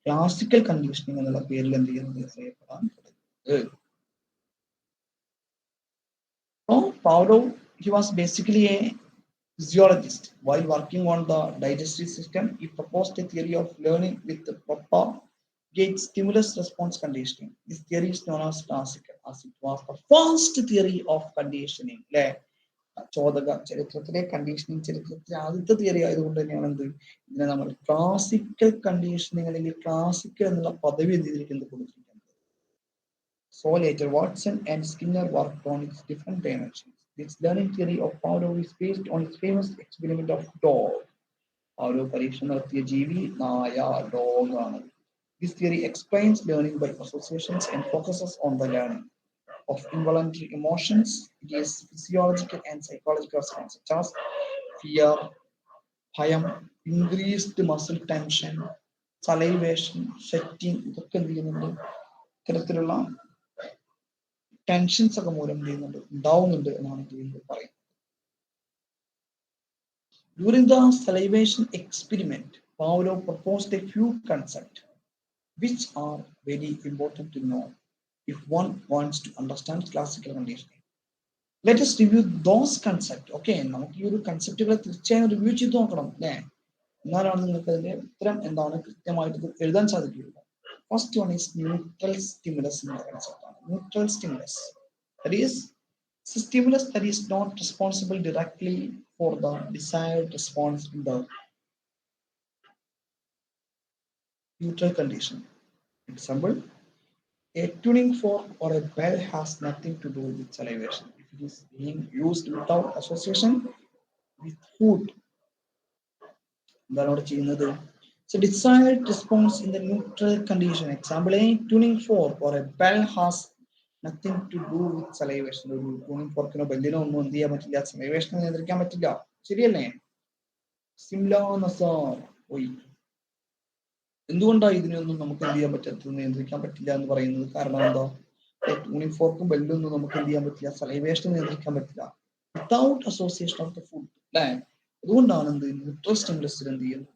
classical conditioning എന്നുള്ള പേരിൽ എന്ത് ചെയ്യുന്നത് അറിയപ്പെടാൻ തുടങ്ങുന്നത്. So Pavlov, he was basically a physiologist. While working on the digestive system, he proposed a theory of learning with the propagate stimulus response conditioning. This theory is known as classical, as it was the first theory of conditioning. അല്ലെ, ചോദക ചരിത്രത്തിലെ conditioning ചരിത്രത്തിലെ ആദ്യത്തെ theory ആയതുകൊണ്ട് തന്നെയാണ് എന്ത്, ഇതിനെ നമ്മൾ classical conditioning അല്ലെങ്കിൽ ക്ലാസിക്കൽ എന്നുള്ള പദവി എന്ത് ചെയ്തിരിക്കുന്നത്, കൊടുത്തിരിക്കുന്നത്. So later Watson and Skinner worked on its different dimensions. This learning theory of Pavlov is based on its famous experiment of dog. Pavlov പരീക്ഷണം നടത്തിയ ജീവി നായ, ഡോഗ് ആണ്. This theory explains learning by associations and focuses on the learning of involuntary emotions. It is physiological and psychological responses such as fear, ഭയം, increased muscle tension, salivation, sweating, ഇതൊക്കെ എന്ത് ചെയ്യുന്നുണ്ട്, ഇത്തരത്തിലുള്ള ടെൻഷൻസ് ഒക്കെ മൂലം എന്ത് ചെയ്യുന്നുണ്ട്, ഉണ്ടാവുന്നുണ്ട് എന്നാണ് പറയുന്നത്. During the salivation experiment, Pavlov proposed a few concepts which are very important to know if one wants to understand classical conditioning. Let us review those concepts. Okay, നമുക്ക് ഈ ഒരു കൺസെപ്റ്റുകളെ തീർച്ചയായും റിവ്യൂ ചെയ്ത് നോക്കണം അല്ലേ, എന്നാലാണ് നിങ്ങൾക്ക് അതിന്റെ ഉത്തരം എന്താണ് കൃത്യമായിട്ട് എഴുതാൻ സാധിക്കുകയുള്ളൂ. First one is neutral stimulus എന്ന concept ആണ്. Neutral stimulus, that is stimulus that is not responsible directly for the desired response in the neutral condition. Example, a tuning fork or a bell has nothing to do with salivation if it is being used without association with food. എന്താണ് അവിടെ ചെയ്യുന്നത്, so desired response in the neutral condition. Example, a tuning fork or a bell has nothing to do with salivation. ഒരു tuning forkനോ Bellino ഒന്നും എന്ത് ചെയ്യാൻ പറ്റില്ല, salivation നിയന്ത്രിക്കാൻ പറ്റില്ല. ശരിയല്ലേ? എന്തുകൊണ്ടാണ് ഇതിനൊന്നും നമുക്ക് എന്ത് ചെയ്യാൻ പറ്റാത്തത്, നിയന്ത്രിക്കാൻ പറ്റില്ല എന്ന് പറയുന്നത്? കാരണം എന്താ, ട്യൂണിംഗ് ഫോർക്കും ബെല്ലൊന്നും നമുക്ക് എന്ത് ചെയ്യാൻ പറ്റില്ല, സലൈവേഷൻ നിയന്ത്രിക്കാൻ പറ്റില്ല without association of the food. അല്ലെ, അതുകൊണ്ടാണ് എന്ത് ന്യൂട്രൽ സ്റ്റിമുലസിൽ എന്ത് ചെയ്യുന്നത്,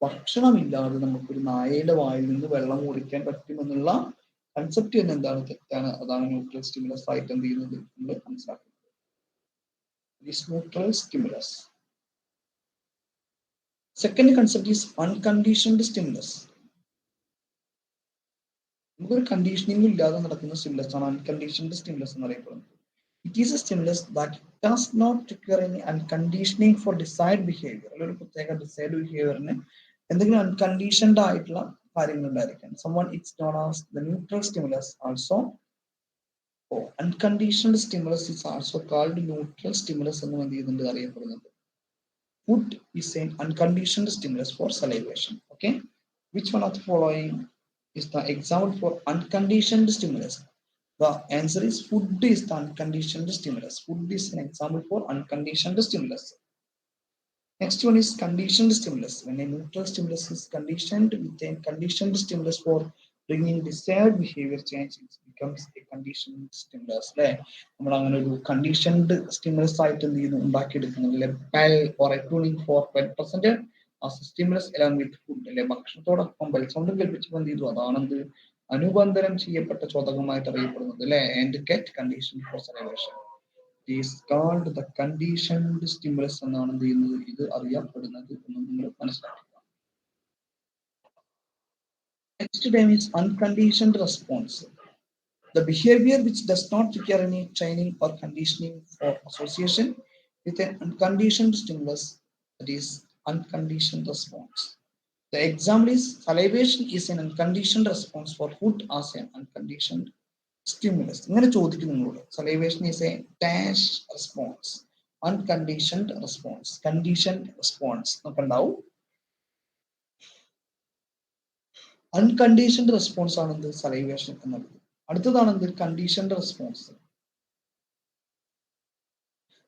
ഭക്ഷണമില്ലാതെ നമുക്കൊരു നായയുടെ വായിൽ നിന്ന് വെള്ളം കുടിക്കാൻ പറ്റുമെന്നുള്ള കൺസെപ്റ്റ് തന്നെ എന്താണ്, തെറ്റാണ്. അതാണ് ന്യൂട്രൽ സ്റ്റിമുലസ് ആയിട്ട് എന്ത് ചെയ്യുന്നത് നമ്മൾ മനസ്സിലാക്കുന്നത്. Neutral stimulus. Second concept is unconditioned stimulus. നമുക്കൊരു കണ്ടീഷനിങ് ഇല്ലാതെ നടക്കുന്ന സ്റ്റിമുലസ് ആണ് അൺകണ്ടീഷൻഡ് സ്റ്റിമുലസ് എന്ന് അറിയപ്പെടുന്നത്. It is a stimulus that does not require any unconditioning for desired behavior. ഒരു പ്രത്യേക ഡിസൈഡ് ബിഹേവിയറിന് എന്തെങ്കിലും അൺകണ്ടീഷൻഡ് ആയിട്ടുള്ള കാര്യങ്ങൾ ഉണ്ടായിരിക്കാം. Someone it's known as the neutral stimulus also. Unconditioned stimulus is also called neutral stimulus എന്നും എന്ത് ചെയ്യുന്നുണ്ട് അറിയപ്പെടുന്നത്. Food is an unconditioned stimulus for salivation. Okay, which one of the following is the example for unconditioned stimulus? The answer is food is the unconditioned stimulus. Food is an example for unconditioned stimulus. Next one is conditioned stimulus. When a neutral stimulus is conditioned with a conditioned stimulus for bringing desired behavior change, it becomes a conditioned stimulus. അല്ലെ നമ്മൾ അങ്ങനെ ഒരു conditioned stimulus ആയിട്ട് എന്ത് ചെയ്യുന്നു ഉണ്ടാക്കിയെടുക്കുന്നുണ്ട് അല്ലെ bell or a tuning for bell present stimulus along with food അല്ലെ ഭക്ഷണത്തോടൊപ്പം ബെൽ സൗണ്ട് കേൾപ്പിച്ചപ്പോൾ എന്ത് ചെയ്തു അതാണ് എന്ത് അനുബന്ധനം ചെയ്യപ്പെട്ട ചോദകമായിട്ട് അറിയപ്പെടുന്നത് അല്ലെ and get condition for salivation is called the conditioned stimulus എന്നാണ് എന്ത് ചെയ്യുന്നത് ഇത് അറിയപ്പെടുന്നത് എന്ന് നിങ്ങൾ മനസ്സിലാക്കുക. Next term is unconditioned response. The behavior which does not require any training or conditioning for association with an unconditioned stimulus, that is unconditioned response. The example is salivation is an unconditioned response for food as an unconditioned stimulus. ഇങ്ങനെ ചോദിക്കും നിങ്ങളോട് salivation is a dash response, unconditioned response, conditioned response എന്നൊക്കെ ഉണ്ടാവും. Unconditioned response ആണ് എന്ത് salivation എന്നുള്ളത്. അടുത്തതാണ് എന്ത് conditioned response.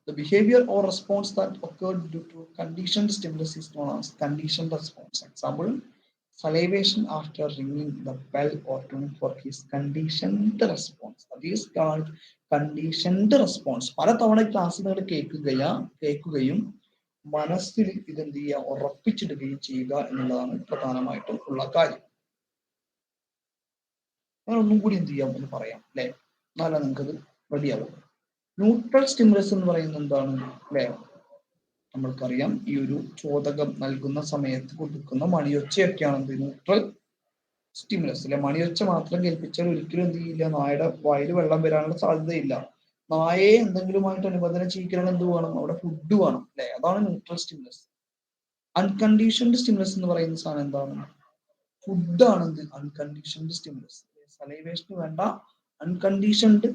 The behavior or response that occurred due to conditioned stimulus is known as conditioned response. Example, salivation after ringing the bell or tuning fork is conditioned response. That is called conditioned response. പല തവണ class നിങ്ങൾ കേൾക്കുകയും മനസ്സിൽ ഇതെന്ത് ചെയ്യുക ഉറപ്പിച്ചിടുകയും ചെയ്യുക എന്നുള്ളതാണ് പ്രധാനമായിട്ടും ഉള്ള കാര്യം. ഞാൻ ഒന്നും കൂടി എന്ത് ചെയ്യാം എന്ന് പറയാം അല്ലെ എന്നാലും നിങ്ങൾക്കത് റെഡിയാവും. ന്യൂട്രൽ സ്റ്റിമുലസ് എന്ന് പറയുന്നത് എന്താണ് അല്ലെ നമ്മൾക്കറിയാം ഈ ഒരു ചോദകം നൽകുന്ന സമയത്ത് കൊടുക്കുന്ന മണിയൊച്ചയൊക്കെയാണ് എന്ത് ന്യൂട്രൽ സ്റ്റിമുലസ് അല്ലെ. മണിയൊച്ച മാത്രം കേൾപ്പിച്ചാൽ ഒരിക്കലും എന്ത് ചെയ്യില്ല നായയുടെ വായിൽ വെള്ളം വരാനുള്ള സാധ്യതയില്ല. നായയെ എന്തെങ്കിലുമായിട്ട് അനുബന്ധനം ചെയ്യിക്കണം എന്ത് വേണം അവിടെ ഫുഡ് വേണം അല്ലെ. അതാണ് ന്യൂട്രൽ സ്റ്റിമുലസ്. അൺകണ്ടീഷൻഡ് സ്റ്റിമുലസ് എന്ന് പറയുന്ന സാധനം എന്താണ് ഫുഡാണ് എന്ത് അൺകണ്ടീഷൻഡ് സ്റ്റിമുലസ്. സലൈവേഷന് വേണ്ട അൺകണ്ടീഷൻഡ്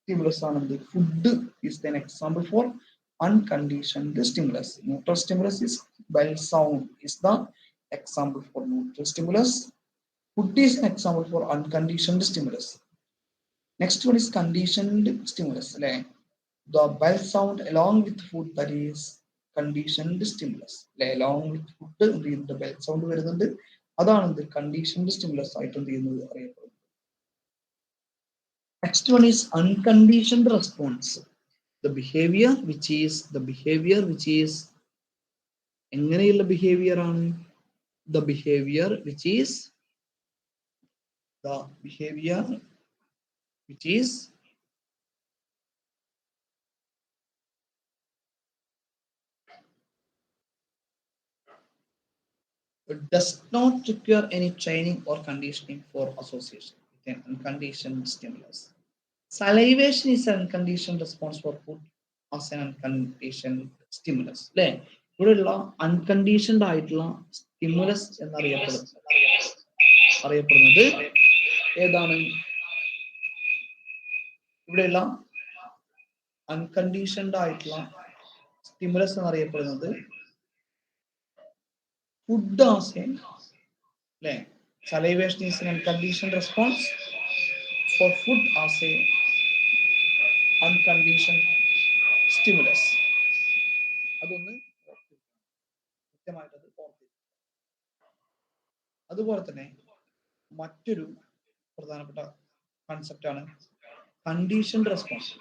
stimulus ആണ് എന്ത് food is an example for unconditioned stimulus. Neutral stimulus is bell sound is the example for neutral stimulus. Food is an example for unconditioned stimulus. Next one is conditioned stimulus. The bell sound along with food, that is conditioned stimulus. Along with food the bell sound വരുന്നുണ്ട് അതാണ് എന്ത് conditioned stimulus ആയിട്ട് എന്ത് ചെയ്യുന്നത് അറിയപ്പെടുന്നത്. Next one is unconditioned response. The behavior which is എങ്ങനെയുള്ള behavior ആണ് the behavior which is does not require any training or conditioning for association with an unconditioned stimulus. Salivation is an unconditioned response for food as an unconditioned stimulus. അല്ലെ ഇവിടെയുള്ള unconditioned ആയിട്ടുള്ള stimulus എന്നറിയപ്പെടുന്നത് ഏതാണ് ഇവിടെയുള്ള unconditioned ആയിട്ടുള്ള stimulus എന്നറിയപ്പെടുന്നത് food as a അല്ലെ salivation is an unconditioned response for food as a unconditioned stimulus. അതൊന്ന് കൃത്യമായിട്ടത് ഓർത്തിരിക്കുക. അതുപോലെ തന്നെ മറ്റൊരു പ്രധാനപ്പെട്ട കൺസെപ്റ്റ് ആണ് കണ്ടീഷൻഡ് റെസ്പോൺസ്.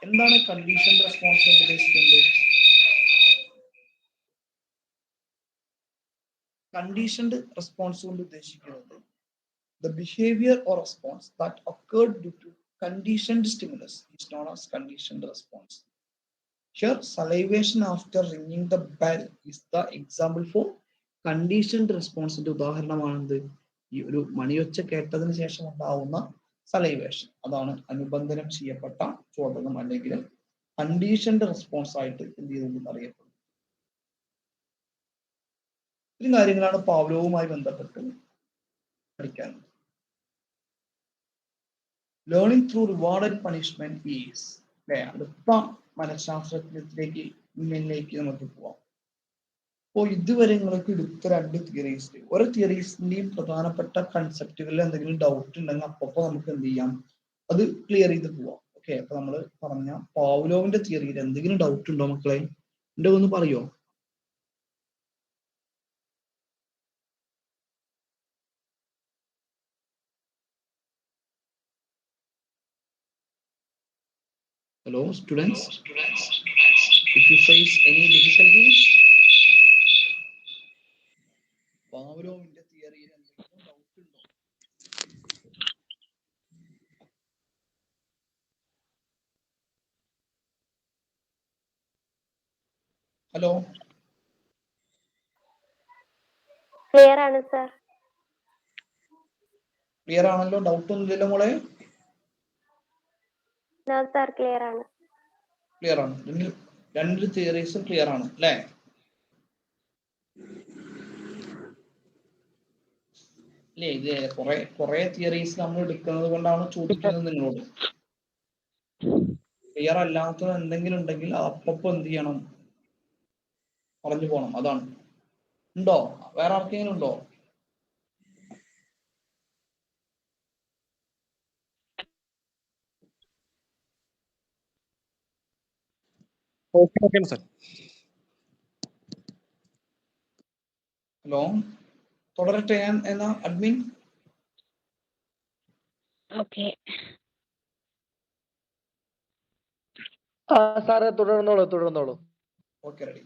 എന്താണ് കണ്ടീഷൻഡ് റെസ്പോൺസ് കൊണ്ട് ഉദ്ദേശിക്കുന്നത്? കണ്ടീഷൻഡ് റെസ്പോൺസ് കൊണ്ട് ഉദ്ദേശിക്കുന്നത് the behavior or response that occurred due to conditioned stimulus is known as conditioned response. Here salivation after ringing the bell is the example for conditioned response. ന്റെ ഉദാഹരണമാണെന്ത് ഈ ഒരു മണിയൊച്ച കേട്ടതിന് ശേഷം ഉണ്ടാവുന്ന സലൈവേഷൻ അതാണ് അനുബന്ധനം ചെയ്യപ്പെട്ട ചോദകം അല്ലെങ്കിൽ കണ്ടീഷൻഡ് റെസ്പോൺസ് ആയിട്ട് എന്ത് ചെയ്തെന്ന് അറിയപ്പെടുന്നത്. ഇത്രയും കാര്യങ്ങളാണ് പാവ്ലോവുമായി ബന്ധപ്പെട്ട് പഠിക്കാനുള്ളത്. Learning through reward and punishment is അല്ലെ അടുത്ത മനഃശാസ്ത്രത്തിലേക്ക് നമുക്ക് പോവാം. അപ്പോൾ ഇതുവരെ നിങ്ങൾക്ക് എടുത്ത രണ്ട് തിയറീസ് ഓരോ തിയറീസിന്റെയും പ്രധാനപ്പെട്ട കൺസെപ്റ്റുകളിൽ എന്തെങ്കിലും ഡൗട്ട് ഉണ്ടെങ്കിൽ അപ്പൊ നമുക്ക് എന്ത് ചെയ്യാം അത് ക്ലിയർ ചെയ്ത് പോവാം. ഓക്കെ അപ്പൊ നമ്മൾ പറഞ്ഞ പാവ്ലോവിന്റെ തിയറിയിൽ എന്തെങ്കിലും ഡൗട്ട് ഉണ്ടോ മക്കളെ? എന്റെ ഒന്ന് പറയോ? Hello, students. If you face any difficulties, Pavlov's theory എന്തെങ്കിലും doubt ഉണ്ടോ? Hello. Clear ആണ് sir. Clear ആണല്ലോ, ഡൗട്ട് ഒന്നുമില്ലല്ലോ മോളെ? No sir, clear ആണ്. Clear ആണ്. രണ്ട് തിയറീസും ക്ലിയർ ആണ് അല്ലേ? അല്ലേ, ഇത് കുറെ തിയറീസ് നമ്മൾ എടുക്കുന്നത് കൊണ്ടാണ് ചോദിക്കുന്നത് നിങ്ങളോട്. ക്ലിയർ അല്ലാത്തത് എന്തെങ്കിലും ഉണ്ടെങ്കിൽ അപ്പപ്പോ എന്ത് ചെയ്യണം, പറഞ്ഞു പോണം. അതാണ്. ഉണ്ടോ? വേറെ ആർക്കെങ്കിലും ഉണ്ടോ? Okay sir. ഹലോ, തുടരട്ടെ ഞാൻ എന്ന അഡ്മിൻ? Okay. സാറേ തുടർന്നോളൂ. Okay, ready.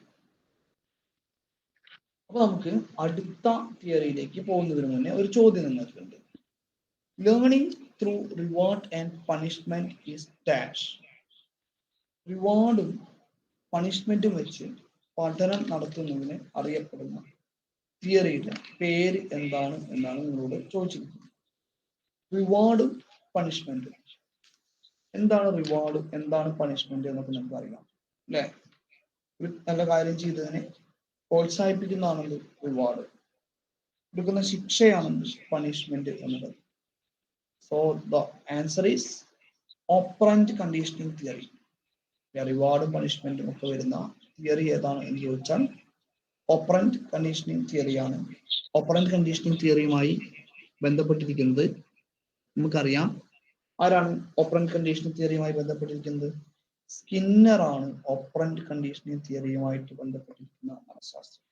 അപ്പൊ നമുക്ക് അടുത്ത തിയറിയിലേക്ക് പോകുന്നതിന് മുന്നേ ഒരു ചോദ്യം നിങ്ങൾക്കുണ്ട്. Learning through reward and punishment is dash. റിവാർഡും പണിഷ്മെന്റും വെച്ച് പഠനം നടത്തുന്നതിന് അറിയപ്പെടുന്ന തിയറിയുടെ പേര് എന്താണ് എന്നാണ് നിങ്ങളോട് ചോദിച്ചിരിക്കുന്നത്. റിവാർഡും പണിഷ്മെന്റും. എന്താണ് റിവാർഡ്, എന്താണ് പണിഷ്മെന്റ് എന്നൊക്കെ നമുക്ക് അറിയാം അല്ലെ? ഒരു നല്ല കാര്യം ചെയ്തതിനെ പ്രോത്സാഹിപ്പിക്കുന്നതാണെങ്കിൽ റിവാർഡ്, കൊടുക്കുന്ന ശിക്ഷയാണെങ്കിൽ പണിഷ്മെന്റ് എന്നുള്ളത്. So the answer is operant conditioning theory. റിവാർഡും പണിഷ്മെന്റും ഒക്കെ വരുന്ന തിയറി ഏതാണ് എന്ന് ചോദിച്ചാൽ ഓപ്പറന്റ് കണ്ടീഷനിങ് തിയറിയാണ്. ഓപ്പറന്റ് കണ്ടീഷനിങ് തിയറിയുമായി ബന്ധപ്പെട്ടിരിക്കുന്നത് നമുക്കറിയാം. ആരാണ് ഓപ്പറന്റ് കണ്ടീഷനിങ് തിയറിയുമായി ബന്ധപ്പെട്ടിരിക്കുന്നത്? സ്കിന്നർ ആണ് ഓപ്പറന്റ് കണ്ടീഷനിങ് തിയറിയുമായിട്ട് ബന്ധപ്പെട്ടിരിക്കുന്ന മനഃശാസ്ത്രം.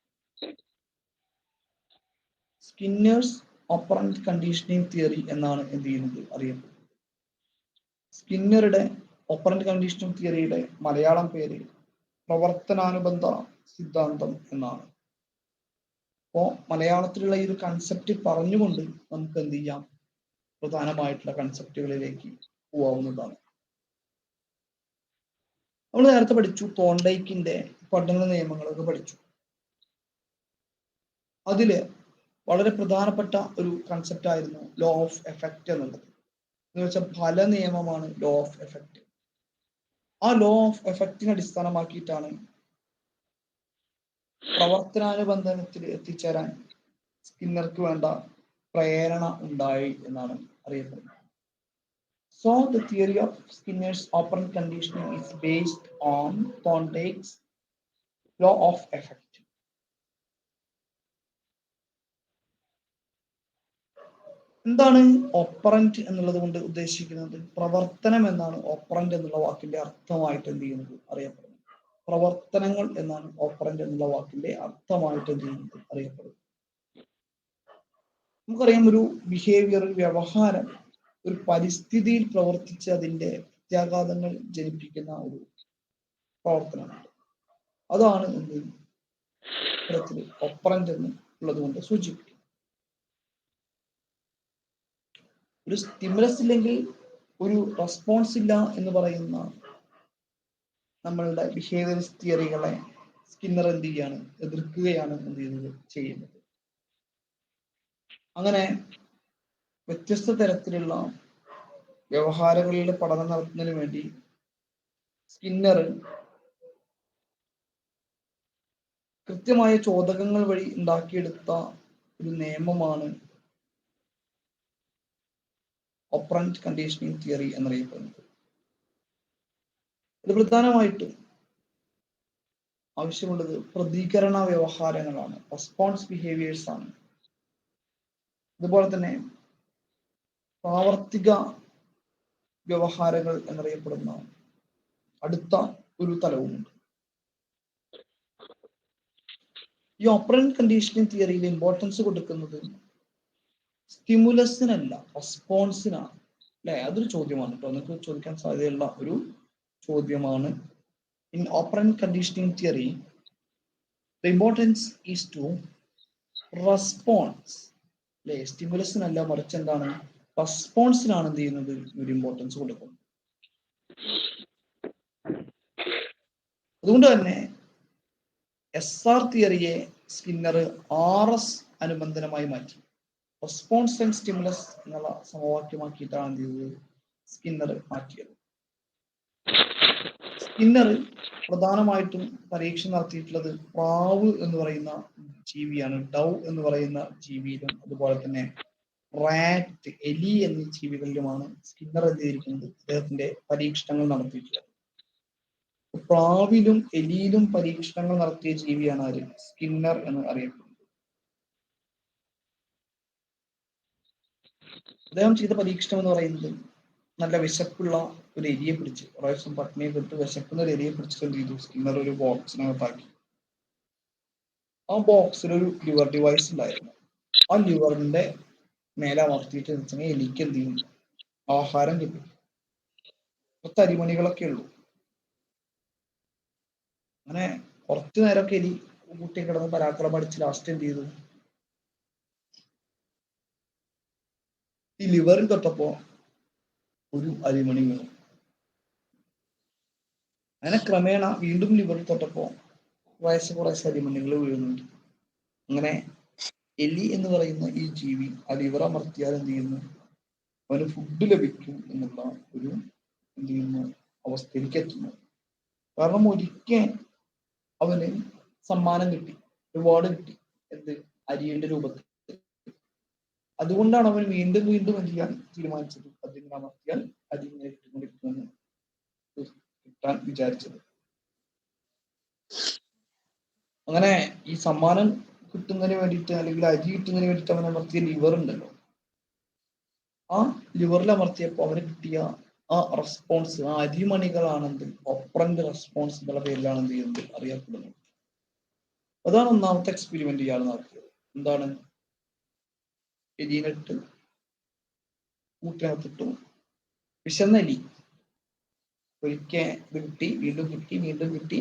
സ്കിന്നേഴ്സ് ഓപ്പറന്റ് കണ്ടീഷനിങ് തിയറി എന്നാണ് എന്ത് ചെയ്യുന്നത്, അറിയപ്പെടുന്നത്. സ്കിന്നറുടെ ഓപ്പറന്റ് കണ്ടീഷനിങ് തിയറിയുടെ മലയാളം പേര് പ്രവർത്തനാനുബന്ധ സിദ്ധാന്തം എന്നാണ്. അപ്പോ മലയാളത്തിലുള്ള ഈ ഒരു കൺസെപ്റ്റ് പറഞ്ഞുകൊണ്ട് നമുക്ക് എന്ത് ചെയ്യാം, പ്രധാനമായിട്ടുള്ള കൺസെപ്റ്റുകളിലേക്ക് പോവാവുന്നതാണ്. നമ്മൾ നേരത്തെ പഠിച്ചു, തോണ്ടൈക്കിന്റെ പഠന നിയമങ്ങളൊക്കെ പഠിച്ചു. അതില് വളരെ പ്രധാനപ്പെട്ട ഒരു കൺസെപ്റ്റ് ആയിരുന്നു ലോ ഓഫ് എഫക്റ്റ് എന്നുള്ളത്. എന്ന് വെച്ചാൽ ഫല നിയമമാണ് ലോ ഓഫ് എഫക്റ്റ്. ആ ലോ ഓഫ് എഫക്റ്റിനെ അടിസ്ഥാനമാക്കിയിട്ടാണ് പ്രവർത്തനാനുബന്ധനത്തിൽ എത്തിച്ചേരാൻ സ്കിന്നർക്ക് വേണ്ട പ്രേരണ ഉണ്ടായി എന്നാണ് അറിയപ്പെടുന്നത്. So the theory of Skinner's operant conditioning is based on Thorndike's law of effect. എന്താണ് ഓപ്പറന്റ് എന്നുള്ളത് കൊണ്ട് ഉദ്ദേശിക്കുന്നത്? പ്രവർത്തനം എന്നാണ് ഓപ്പറന്റ് എന്നുള്ള വാക്കിന്റെ അർത്ഥമായിട്ട് എന്ത് ചെയ്യുന്നത്, അറിയപ്പെടുന്നത്. പ്രവർത്തനങ്ങൾ എന്നാണ് ഓപ്പറന്റ് എന്നുള്ള വാക്കിന്റെ അർത്ഥമായിട്ട് എന്ത് ചെയ്യുന്നത്, അറിയപ്പെടുന്നത്. നമുക്കറിയാം, ഒരു ബിഹേവിയർ, വ്യവഹാരം ഒരു പരിസ്ഥിതിയിൽ പ്രവർത്തിച്ച് അതിന്റെ പ്രത്യാഘാതങ്ങൾ ജനിപ്പിക്കുന്ന ഒരു പ്രവർത്തനമാണ്. അതാണ് എന്ത് ഇത്തരത്തിൽ ഓപ്പറന്റ് എന്ന് ഉള്ളത് കൊണ്ട് സൂചിപ്പിക്കുന്നത്. ഒരു സ്റ്റിമുലസ് ഇല്ലെങ്കിൽ ഒരു റെസ്പോൺസ് ഇല്ല എന്ന് പറയുന്ന നമ്മളുടെ ബിഹേവിയറിസ്റ്റ് തിയറികളെ സ്കിന്നർ എന്ത് ചെയ്യാണ്, എതിർക്കുകയാണ് ചെയ്യുന്നത്. അങ്ങനെ വ്യത്യസ്ത തരത്തിലുള്ള വ്യവഹാരങ്ങളിലെ പഠനം നടത്തുന്നതിന് വേണ്ടി സ്കിന്നർ കൃത്യമായ ചോദകങ്ങൾ വഴി ഉണ്ടാക്കിയെടുത്ത ഒരു നിയമമാണ് ഓപ്പറന്റ് കണ്ടീഷനിങ് തിയറി എന്നറിയപ്പെടുന്നത്. ഇത് പ്രധാനമായിട്ടും ആവശ്യമുള്ളത് പ്രതികരണ വ്യവഹാരങ്ങളാണ്, റെസ്പോൺസ് ബിഹേവിയേഴ്സ് ആണ്. അതുപോലെ തന്നെ പ്രാവർത്തിക വ്യവഹാരങ്ങൾ എന്നറിയപ്പെടുന്ന അടുത്ത ഒരു തലവുമുണ്ട്. ഈ ഓപ്പറന്റ് കണ്ടീഷനിങ് തിയറിയിൽ ഇമ്പോർട്ടൻസ് കൊടുക്കുന്നത് സ്റ്റിമുലസിനല്ല, റെസ്പോൺസിനാണ്. അല്ലെ? അതൊരു ചോദ്യമാണ് കേട്ടോ, നിങ്ങൾക്ക് ചോദിക്കാൻ സാധ്യതയുള്ള ഒരു ചോദ്യമാണ്. In operant conditioning theory the importance is to response. അല്ലെ, സ്റ്റിമുലസിനല്ല, മറിച്ച് എന്താണ്, റെസ്പോൺസിനാണ് എന്ത് ചെയ്യുന്നത്, ഒരു ഇമ്പോർട്ടൻസ് കൊടുക്കുന്നത്. അതുകൊണ്ട് തന്നെ SR തിയറിയെ സ്കിന്നർ RS അനുബന്ധനമായി മാറ്റി. റെസ്പോൺസ് ആൻഡ് സ്റ്റിമുലസ് എന്നുള്ള സമവാക്യമാക്കിയിട്ടാണ് എന്ത് ചെയ്തത്, സ്കിന്നർ മാറ്റിയത്. സ്കിന്നർ പ്രധാനമായിട്ടും പരീക്ഷ നടത്തിയിട്ടുള്ളത് പ്രാവ് എന്ന് പറയുന്ന ജീവിയാണ്, ഡൗ എന്ന് പറയുന്ന ജീവിയിലും അതുപോലെ തന്നെ റാറ്റ്, എലി എന്നീ ജീവികളിലുമാണ് സ്കിന്നർ എന്ത് ചെയ്തിരിക്കുന്നത്, അദ്ദേഹത്തിന്റെ പരീക്ഷണങ്ങൾ നടത്തിയിട്ടുള്ളത്. പ്രാവിലും എലിയിലും പരീക്ഷണങ്ങൾ നടത്തിയ ജീവിയാണ് ആര്, സ്കിന്നർ എന്ന് അറിയപ്പെടുന്നത്. അദ്ദേഹം ചെയ്ത പരീക്ഷണം എന്ന് പറയുന്നത്, നല്ല വിശപ്പുള്ള ഒരു എലിയെ പിടിച്ച്, പ്രാവശ്യം പട്ടിണിയെ പെട്ട് വിശക്കുന്ന ഒരു എലിയെ പിടിച്ചിട്ട് എന്ത് ചെയ്തു, സ്കിന്നർ ഒരു ബോക്സിനകത്താക്കി. ആ ബോക്സിൽ ഒരു ലിവർ ഡിവൈസ് ഉണ്ടായിരുന്നു. ആ ലിവറിന്റെ മേലെ അമർത്തിയിട്ട് വെച്ചാൽ എലിക്ക് എന്ത് ചെയ്യും, ആഹാരം കിട്ടും. തരിമണികളൊക്കെ ഉള്ളൂ. അങ്ങനെ കുറച്ചു നേരമൊക്കെ എലി കൂട്ടി കിടന്ന് പരാക്രമം അടിച്ച് ലാസ്റ്റ് എന്ത് ചെയ്തു, ഈ ലിവറിൽ തൊട്ടപ്പോ ഒരു അരിമണി വീണു. അങ്ങനെ ക്രമേണ വീണ്ടും ലിവറിൽ തൊട്ടപ്പോ കുറേശ്ശെ അരിമണികൾ വീഴുന്നുണ്ട്. അങ്ങനെ എലി എന്ന് പറയുന്ന ഈ ജീവി ആ ലിവർ അമർത്തിയാൽ എന്ത് ചെയ്യുന്നു, അവന് ഫുഡ് ലഭിക്കും എന്നുള്ള ഒരു എന്ത് ചെയ്യുന്നു, അവസ്ഥയിലേക്ക് എത്തുന്നു. കാരണം ഒരിക്കൽ അവന് സമ്മാനം കിട്ടി, റിവാർഡ് കിട്ടി, എന്ത്, അരിയുടെ രൂപത്തിൽ. അതുകൊണ്ടാണ് അവൻ വീണ്ടും വീണ്ടും എന്ത് ചെയ്യാൻ തീരുമാനിച്ചത്, അതിങ്ങനെ അമർത്തിയാൽ അരി ഇങ്ങനെ കിട്ടിക്കൊണ്ടിരിക്കുമെന്ന് കിട്ടാൻ വിചാരിച്ചത്. അങ്ങനെ ഈ സമ്മാനം കിട്ടുന്നതിന് വേണ്ടിയിട്ട്, അല്ലെങ്കിൽ അരി കിട്ടുന്നതിന് വേണ്ടിയിട്ട് അവൻ അമർത്തിയ ലിവർ ഉണ്ടല്ലോ, ആ ലിവറിൽ അമർത്തിയപ്പോൾ അവന് കിട്ടിയ ആ റെസ്പോൺസ്, ആ അരിമണികളാണ് എന്ത്, ഓപ്പറന്റ് റെസ്പോൺസ് എന്നുള്ള പേരിലാണ് എന്ത് ചെയ്യുന്നത്, അറിയപ്പെടുന്നത്. അതാണ് ഒന്നാമത്തെ എക്സ്പെരിമെന്റ് ഇയാൾ നടത്തിയത്. എന്താണ്, എലിയിലിട്ട് കൂട്ടിനകത്തിട്ടു, വിശന്ന എലി ഒരിക്കൽ ഇത് കിട്ടി, വീണ്ടും കിട്ടി, വീണ്ടും കിട്ടി.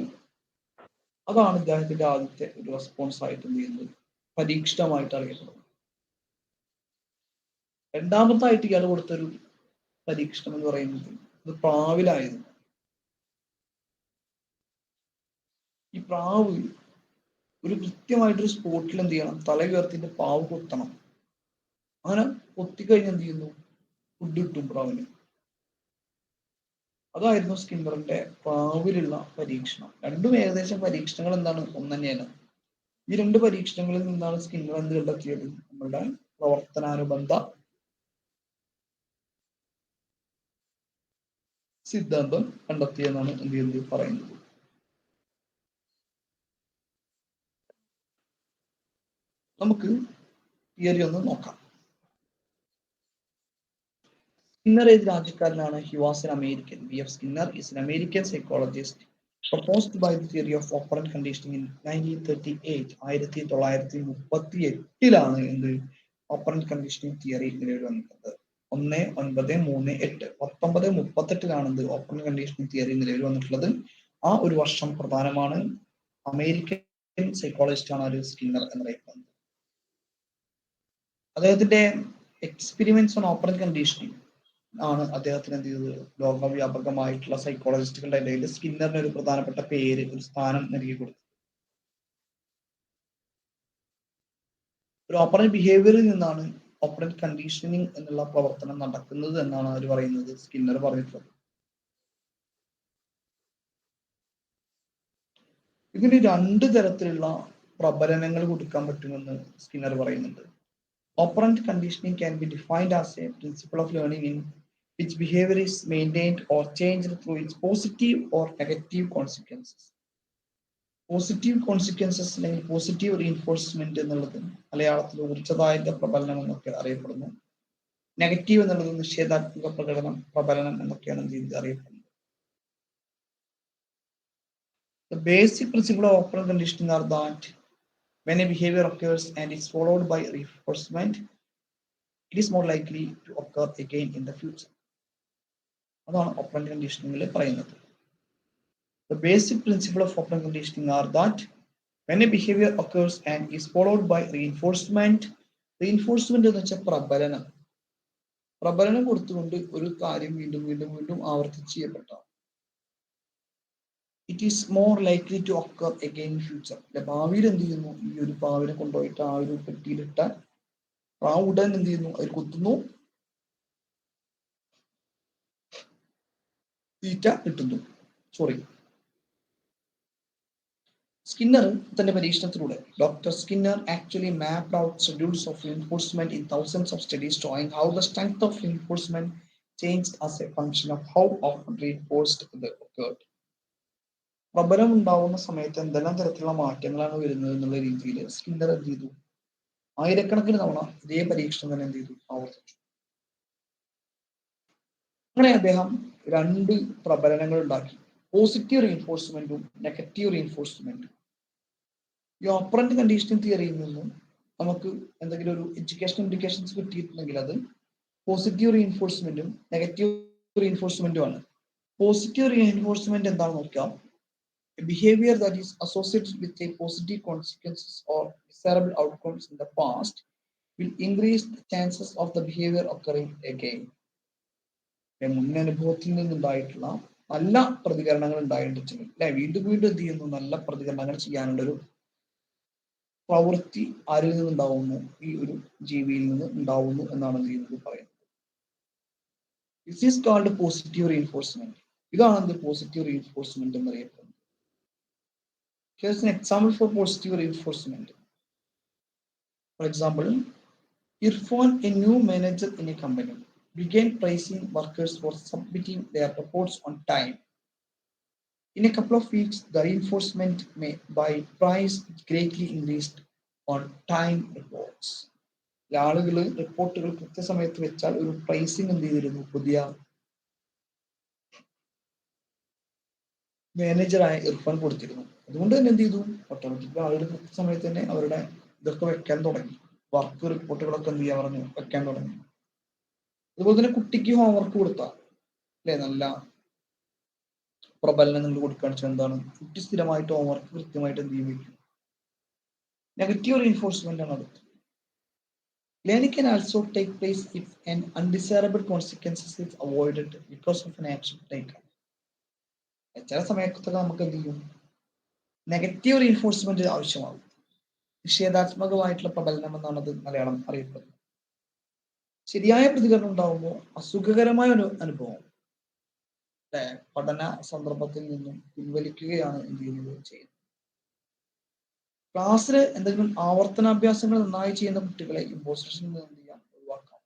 അതാണ് ഇദ്ദേഹത്തിന്റെ ആദ്യത്തെ ഒരു റെസ്പോൺസ് ആയിട്ട് എന്ത് ചെയ്യുന്നത്, പരീക്ഷണമായിട്ട് അറിയപ്പെടുന്നത്. രണ്ടാമത്തായിട്ട് ഇയാൾ കൊടുത്തൊരു പരീക്ഷണം എന്ന് പറയുന്നത് ഇത് പ്രാവിലായിരുന്നു. ഈ പ്രാവ് ഒരു കൃത്യമായിട്ടൊരു സ്പോട്ടിൽ എന്ത് ചെയ്യണം, തല ഉയർത്തിയിട്ട് പ്രാവ് കൊത്തണം. അങ്ങനെ കൊത്തിക്കഴിഞ്ഞ് എന്ത് ചെയ്യുന്നു, ഫുഡ് കിട്ടും പ്രാവിന്. അതായിരുന്നു സ്കിന്നറിന്റെ പ്രാവിലുള്ള പരീക്ഷണം. രണ്ടും ഏകദേശം പരീക്ഷണങ്ങൾ എന്താണ്, ഒന്ന് തന്നെയാണ്. ഈ രണ്ട് പരീക്ഷണങ്ങളിൽ നിന്നാണ് സ്കിന്നർ എന്ത് കണ്ടെത്തിയത്, നമ്മളുടെ പ്രവർത്തനാനുബന്ധ സിദ്ധാന്തം കണ്ടെത്തിയെന്നാണ് എന്ത് ചെയ്യുന്നത്, പറയുന്നത്. നമുക്ക് തിയറി ഒന്ന് നോക്കാം. സ്കിന്നർ ഏത് രാജ്യക്കാരനാണ്? He was an American. BF Skinner is an American psychologist proposed by the theory of operant conditioning in 1938. 1938 എന്ത്, ഓപ്പറന്റ് കണ്ടീഷനിങ് തിയറി നിലവിൽ വന്നിട്ടുണ്ട്. 1938 എന്ത് ഓപ്പറന്റ് കണ്ടീഷനിങ് തിയറി നിലവിൽ വന്നിട്ടുള്ളത്. ആ ഒരു വർഷം പ്രധാനമാണ്. അമേരിക്കൻ സൈക്കോളജിസ്റ്റ് ആണ് ഒരു സ്കിന്നർ എന്നറിയപ്പെടുന്നത്. അദ്ദേഹത്തിന്റെ എക്സ്പെരിമെന്റ്സ് ഓൺ ഓപ്പറന്റ് കണ്ടീഷനിങ് ആണ് അദ്ദേഹത്തിന് എന്ത് ചെയ്തത്, ലോകവ്യാപകമായിട്ടുള്ള സൈക്കോളജിസ്റ്റുകളുടെ ഇടയിൽ സ്കിന്നറിന് ഒരു പ്രധാനപ്പെട്ട പേര്, ഒരു സ്ഥാനം നൽകി കൊടുത്തു. ഒരു ഓപ്പറന്റ് ബിഹേവിയറിൽ നിന്നാണ് ഓപ്പറന്റ് കണ്ടീഷനിങ് എന്നുള്ള പ്രവർത്തനം നടക്കുന്നത് എന്നാണ് അവർ പറയുന്നത്, സ്കിന്നർ പറഞ്ഞിട്ടുള്ളത്. ഇതിന് രണ്ട് തരത്തിലുള്ള പ്രബലനങ്ങൾ കൊടുക്കാൻ പറ്റുമെന്ന് സ്കിന്നർ പറയുന്നുണ്ട്. Operant conditioning can be defined as a principle of learning in which behavior is maintained or changed through its positive or negative consequences. Positive consequences അല്ലെങ്കിൽ പോസിറ്റീവ് റീഇൻഫോഴ്സ്മെന്റ് എന്നുള്ളത് മലയാളത്തിൽ ഊർജ്ജദായക പ്രബലനം എന്നൊക്കെ അറിയപ്പെടുന്നു. നെഗറ്റീവ് എന്നുള്ളത് നിഷേധാത്മക പ്രബലനം എന്നൊക്കെയാണ് ഇത് അറിയപ്പെടുന്നത്. The basic principle of operant conditioning are that when a behavior occurs and is followed by reinforcement, it is more likely to occur again in the future. അതാണ് ഓപ്പറന്റ് കണ്ടീഷനിങ്ങിൽ പറയുന്നത്. The basic principle of open conditioning are that when a behavior occurs and is followed by reinforcement എന്ന് വെച്ചാൽ പ്രബലനം കൊടുത്തുകൊണ്ട് ഒരു കാര്യം വീണ്ടും വീണ്ടും വീണ്ടും ആവർത്തിച്ച് ചെയ്യപ്പെട്ടാൽ it is more likely to occur again in future. ഭാവിയിൽ എന്ത് ചെയ്യുന്നു, ഈ ഒരു പാവിനെ കൊണ്ടുപോയിട്ട് ആ ഒരു പെട്ടിയിലിട്ട ആ ഉടൻ എന്ത് ചെയ്യുന്നു, അതിൽ കുത്തുന്നു, തീറ്റ കിട്ടുന്നു. സ്കിന്നർ തന്റെ പരീക്ഷണത്തിലൂടെ doctor Skinner actually mapped out schedules of reinforcement in thousands of studies showing how the strength of reinforcement changed as a function of how often reinforced the occurred. പ്രബലം ഉണ്ടാവുന്ന സമയത്ത് എന്തെല്ലാം തരത്തിലുള്ള മാറ്റങ്ങളാണ് വരുന്നത് എന്നുള്ള രീതിയിൽ സ്കിന്നർ എന്ത് ചെയ്തു, ആയിരക്കണക്കിന് തവണ ഇതേ പരീക്ഷണം തന്നെ എന്ത് ചെയ്തു, ആവർത്തിച്ചു. അങ്ങനെ അദ്ദേഹം 2 പ്രബലനങ്ങൾ ഉണ്ടാക്കി, പോസിറ്റീവ് റീൻഫോഴ്സ്മെന്റും നെഗറ്റീവ് റീൻഫോഴ്സ്മെന്റും. ഈ ഓപ്പറന്റ് കണ്ടീഷനിങ് തിയറിയിൽ നിന്നും നമുക്ക് എന്തെങ്കിലും ഒരു എഡ്യൂക്കേഷൻ ഇൻഡിക്കേഷൻസ് കിട്ടിയിട്ടുണ്ടെങ്കിൽ അത് പോസിറ്റീവ് റീൻഫോഴ്സ്മെന്റും നെഗറ്റീവ് റീൻഫോഴ്സ്മെന്റും ആണ്. പോസിറ്റീവ് റീൻഫോഴ്സ്മെന്റ് എന്താണെന്ന് നോക്കാം. A behavior that is associated with a positive consequences or desirable outcomes in the past will increase the chances of the behavior occurring again. മുൻ അനുഭവത്തിൽ നിന്നുണ്ടായിട്ടുള്ള നല്ല പ്രതികരണങ്ങൾ ഉണ്ടായിട്ടുണ്ടെങ്കിൽ അല്ലെ, വീണ്ടും വീണ്ടും എന്ത് ചെയ്യുന്നു, നല്ല പ്രതികരണങ്ങൾ ചെയ്യാനുള്ള ഒരു പ്രവൃത്തി ആരിൽ നിന്നുണ്ടാവുന്നു, ഈ ഒരു ജീവിയിൽ നിന്ന് ഉണ്ടാവുന്നു എന്നാണ് എന്ത് ചെയ്യുന്നത് പറയുന്നത്. This is called positive reinforcement. ഇതാണ് എന്ത് പോസിറ്റീവ് റീൻഫോഴ്സ്മെന്റ് എന്നറിയപ്പെടുന്നത്. Here's an example for positive reinforcement. For example, Irfan, a new manager in a company, began praising workers for submitting their reports on time. In a couple of weeks, the reinforcement by price greatly increased on time reports. ആളുകൾ റിപ്പോർട്ടുകൾ കൃത്യസമയത്ത് വെച്ചാൽ ഒരു pricing എന്ത് ചെയ്തിരുന്നു, പുതിയ മാനേജറായ ഇർഫാൻ കൊടുത്തിരുന്നു. അതുകൊണ്ട് തന്നെ എന്ത് ചെയ്തു, ഓട്ടോമാറ്റിക്കലി ആളുകൾ കൃത്യസമയത്ത് തന്നെ അവരുടെ ഇതൊക്കെ വെക്കാൻ തുടങ്ങി, വർക്ക് റിപ്പോർട്ടുകളൊക്കെ എന്ത് ചെയ്യാൻ പറഞ്ഞു, വെക്കാൻ തുടങ്ങി. അതുപോലെ തന്നെ കുട്ടിക്ക് ഹോംവർക്ക് കൊടുത്താൽ അല്ലെ, നല്ല പ്രബലനം നിങ്ങൾ കൊടുക്കുകയാണ് വെച്ചാൽ എന്താണ്, കുട്ടി സ്ഥിരമായിട്ട് ഹോംവർക്ക് കൃത്യമായിട്ട് എന്ത് ചെയ്യും, വയ്ക്കും. നെഗറ്റീവ് റീൻഫോഴ്സ്മെന്റ് ആണ് അടുത്ത്. Learning can also take place if an undesirable consequences is avoided because of an action taken. ചില സമയത്തൊക്കെ നമുക്ക് എന്ത് ചെയ്യും, നെഗറ്റീവ് റീൻഫോഴ്സ്മെന്റ് ആവശ്യമാകും. നിഷേധാത്മകമായിട്ടുള്ള പ്രബലനം എന്നാണ് അത് മലയാളം അറിയപ്പെടുന്നത്. ശരിയായ പ്രതികരണം ഉണ്ടാകുമ്പോൾ അസുഖകരമായ ഒരു അനുഭവം അല്ലെ, പഠന സന്ദർഭത്തിൽ നിന്നും പിൻവലിക്കുകയാണ് എന്ത് ചെയ്യുന്നത്. ക്ലാസ്സിൽ എന്തെങ്കിലും ആവർത്തനാഭ്യാസങ്ങൾ നന്നായി ചെയ്യുന്ന കുട്ടികളെ ഇമ്പോസിഷനിൽ നിന്ന് എന്ത് ചെയ്യാം, ഒഴിവാക്കാം.